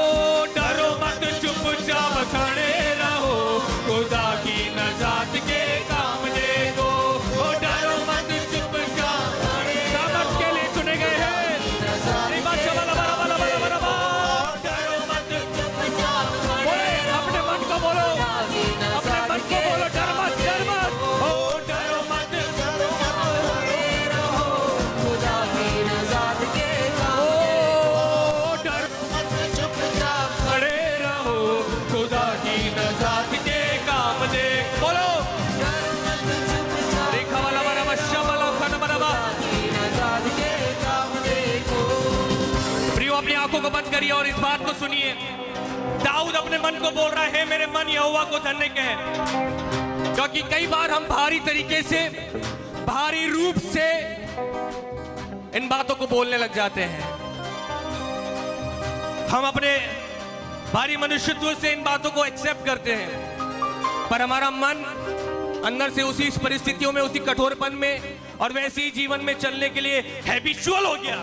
डरो मत, चुपचाप खड़े रहो, खुदा की नजात के काम देखो। ओ डरो मत, चुपचाप सामर्थ के लिए चुने गए हैं। डरो मत, बोले अपने मन को बोलो, अपने मन को बोलो, डर मत, डर मत। ओ डरो मत, खुदा की नजात के खुदा की नजात के काम दे। बोलो देखा वाला वाला बच्चा वाला खाना बनावा। प्रियो अपनी आंखों को बंद करिए और इस बात को सुनिए। दाऊद अपने मन को बोल रहा है, मेरे मन यहोवा को धन्य कहे। क्योंकि कई बार हम भारी तरीके से, भारी रूप से इन बातों को बोलने लग जाते हैं। हम अपने भारी मनुष्यत्व से इन बातों को एक्सेप्ट करते हैं, पर हमारा मन अंदर से उसी परिस्थितियों में, उसी कठोरपन में और वैसे ही जीवन में चलने के लिए हैबिचुअल हो गया।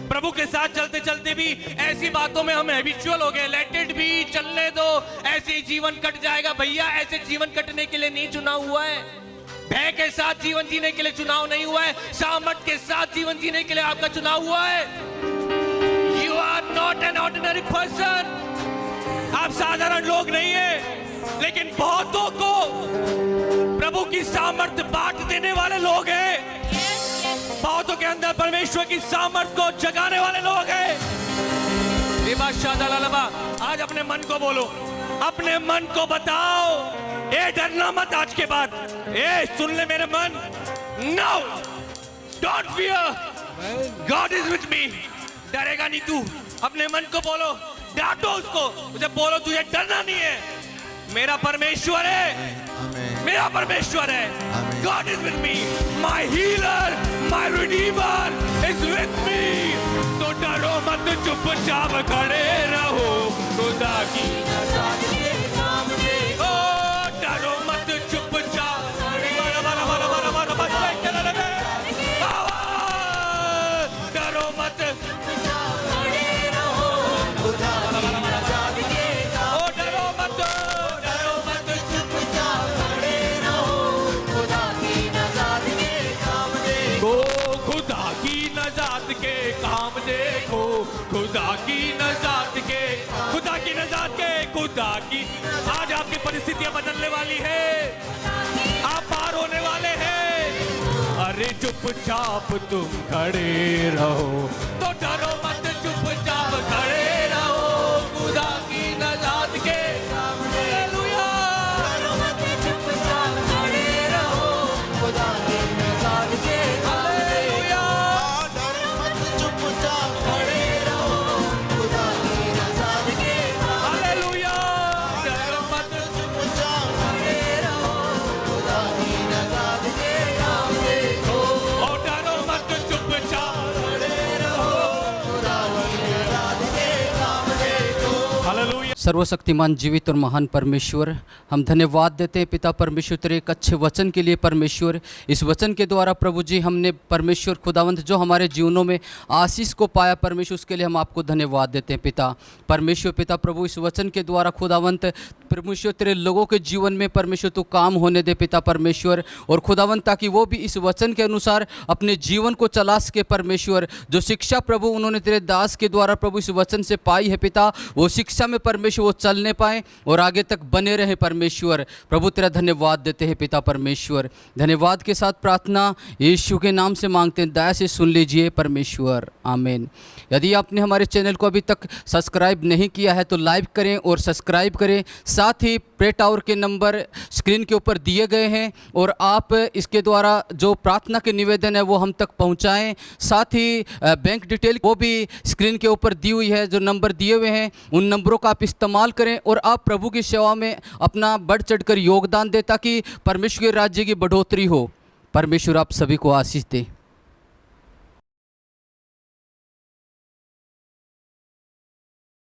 प्रभु के साथ चलते चलते भी ऐसी बातों में हम हैबिचुअल हो गए। लेट इट बी, चलने दो, ऐसे ही जीवन कट जाएगा। भैया ऐसे जीवन कटने के लिए नहीं चुना हुआ है। भय के साथ जीवन जीने के लिए चुनाव नहीं हुआ है, सामर्थ के साथ जीवन जीने के लिए आपका चुनाव हुआ है। You are not an ordinary person। आप साधारण लोग नहीं हैं, लेकिन बहुतों को प्रभु की सामर्थ बांट देने वाले लोग हैं। बहुतों के अंदर परमेश्वर की सामर्थ को जगाने वाले लोग हैं। आज अपने मन को बोलो, अपने मन को बताओ, ए डरना मत आज के बाद। ए सुन ले मेरे मन, no don't fear, God is with me. डरेगा नहीं तू। अपने मन को बोलो, डांटो उसको, उसे बोलो तुझे डरना नहीं है, मेरा परमेश्वर है, मेरा परमेश्वर है। God is with me, my healer, my Redeemer is with me. तो डरो मत, चुपचाप खड़े रहो, खुदा की नजात के काम देखो, ओ डरो मत, चुपचाप मारा मारा मारा मारा मारा मारा चला लगे, डरो मत, खड़े रहो, खुदा की नजात के काम, ओ डरो मत, चुपचाप खड़े रहो, खुदा की नजात के काम देखो, खुदा की नजात के काम देखो, खुदा की नजात के, खुदा की नजात के, खुदा की। आज आपकी परिस्थितियां बदलने वाली है, आप पार होने वाले हैं। अरे चुपचाप तुम खड़े रहो, तो डरो मत, चुपचाप खड़े रहो, खुदा की नजात के काम हालेलुया। डरो मत, चुपचाप खड़े रहो, खुदा की नजात के काम देखो, डरो मत, चुपचाप खड़े रहो, खुदा की नजात के काम, हालेलुया। डरो मत, चुपचाप खड़े रहो, खुदा की नजात के काम देखो, ओ डरो मत, चुपचाप खड़े रहो, खुदा की नजात के काम देखो। हालेलुया। सर्वशक्तिमान जीवित और महान परमेश्वर, हम धन्यवाद देते हैं पिता परमेश्वर तेरे एक अच्छे वचन के लिए। परमेश्वर, इस वचन के द्वारा प्रभु जी हमने परमेश्वर खुदावंत जो हमारे जीवनों में आशीष को पाया परमेश्वर, उसके लिए हम आपको धन्यवाद देते हैं पिता परमेश्वर। पिता प्रभु, इस वचन के द्वारा खुदावंत परमेश्वर तेरे लोगों के जीवन में परमेश्वर तू काम होने दे पिता परमेश्वर, और खुदावंत ताकि वो भी इस वचन के अनुसार अपने जीवन को चला सके परमेश्वर। जो शिक्षा प्रभु उन्होंने तेरे दास के द्वारा प्रभु इस वचन से पाई है पिता, वो शिक्षा में परमेश्वर वो चलने पाए और आगे तक बने रहे परमेश्वर। प्रभु तेरा धन्यवाद देते हैं पिता परमेश्वर। धन्यवाद के साथ प्रार्थना यीशु के नाम से मांगते हैं, दया से सुन लीजिए परमेश्वर, आमीन। यदि आपने हमारे चैनल को अभी तक सब्सक्राइब नहीं किया है तो लाइक करें और सब्सक्राइब करें। साथ ही प्रे टावर के नंबर स्क्रीन के ऊपर दिए गए हैं और आप इसके द्वारा जो प्रार्थना के निवेदन है वो हम तक पहुंचाएं। साथ ही बैंक डिटेल वो भी स्क्रीन के ऊपर दी हुई है, जो नंबर दिए हुए हैं उन नंबरों का आप इस्तेमाल करें और आप प्रभु की सेवा में अपना बढ़ चढ़कर योगदान दें ताकि परमेश्वर के राज्य की बढ़ोतरी हो। परमेश्वर आप सभी को आशीष दे।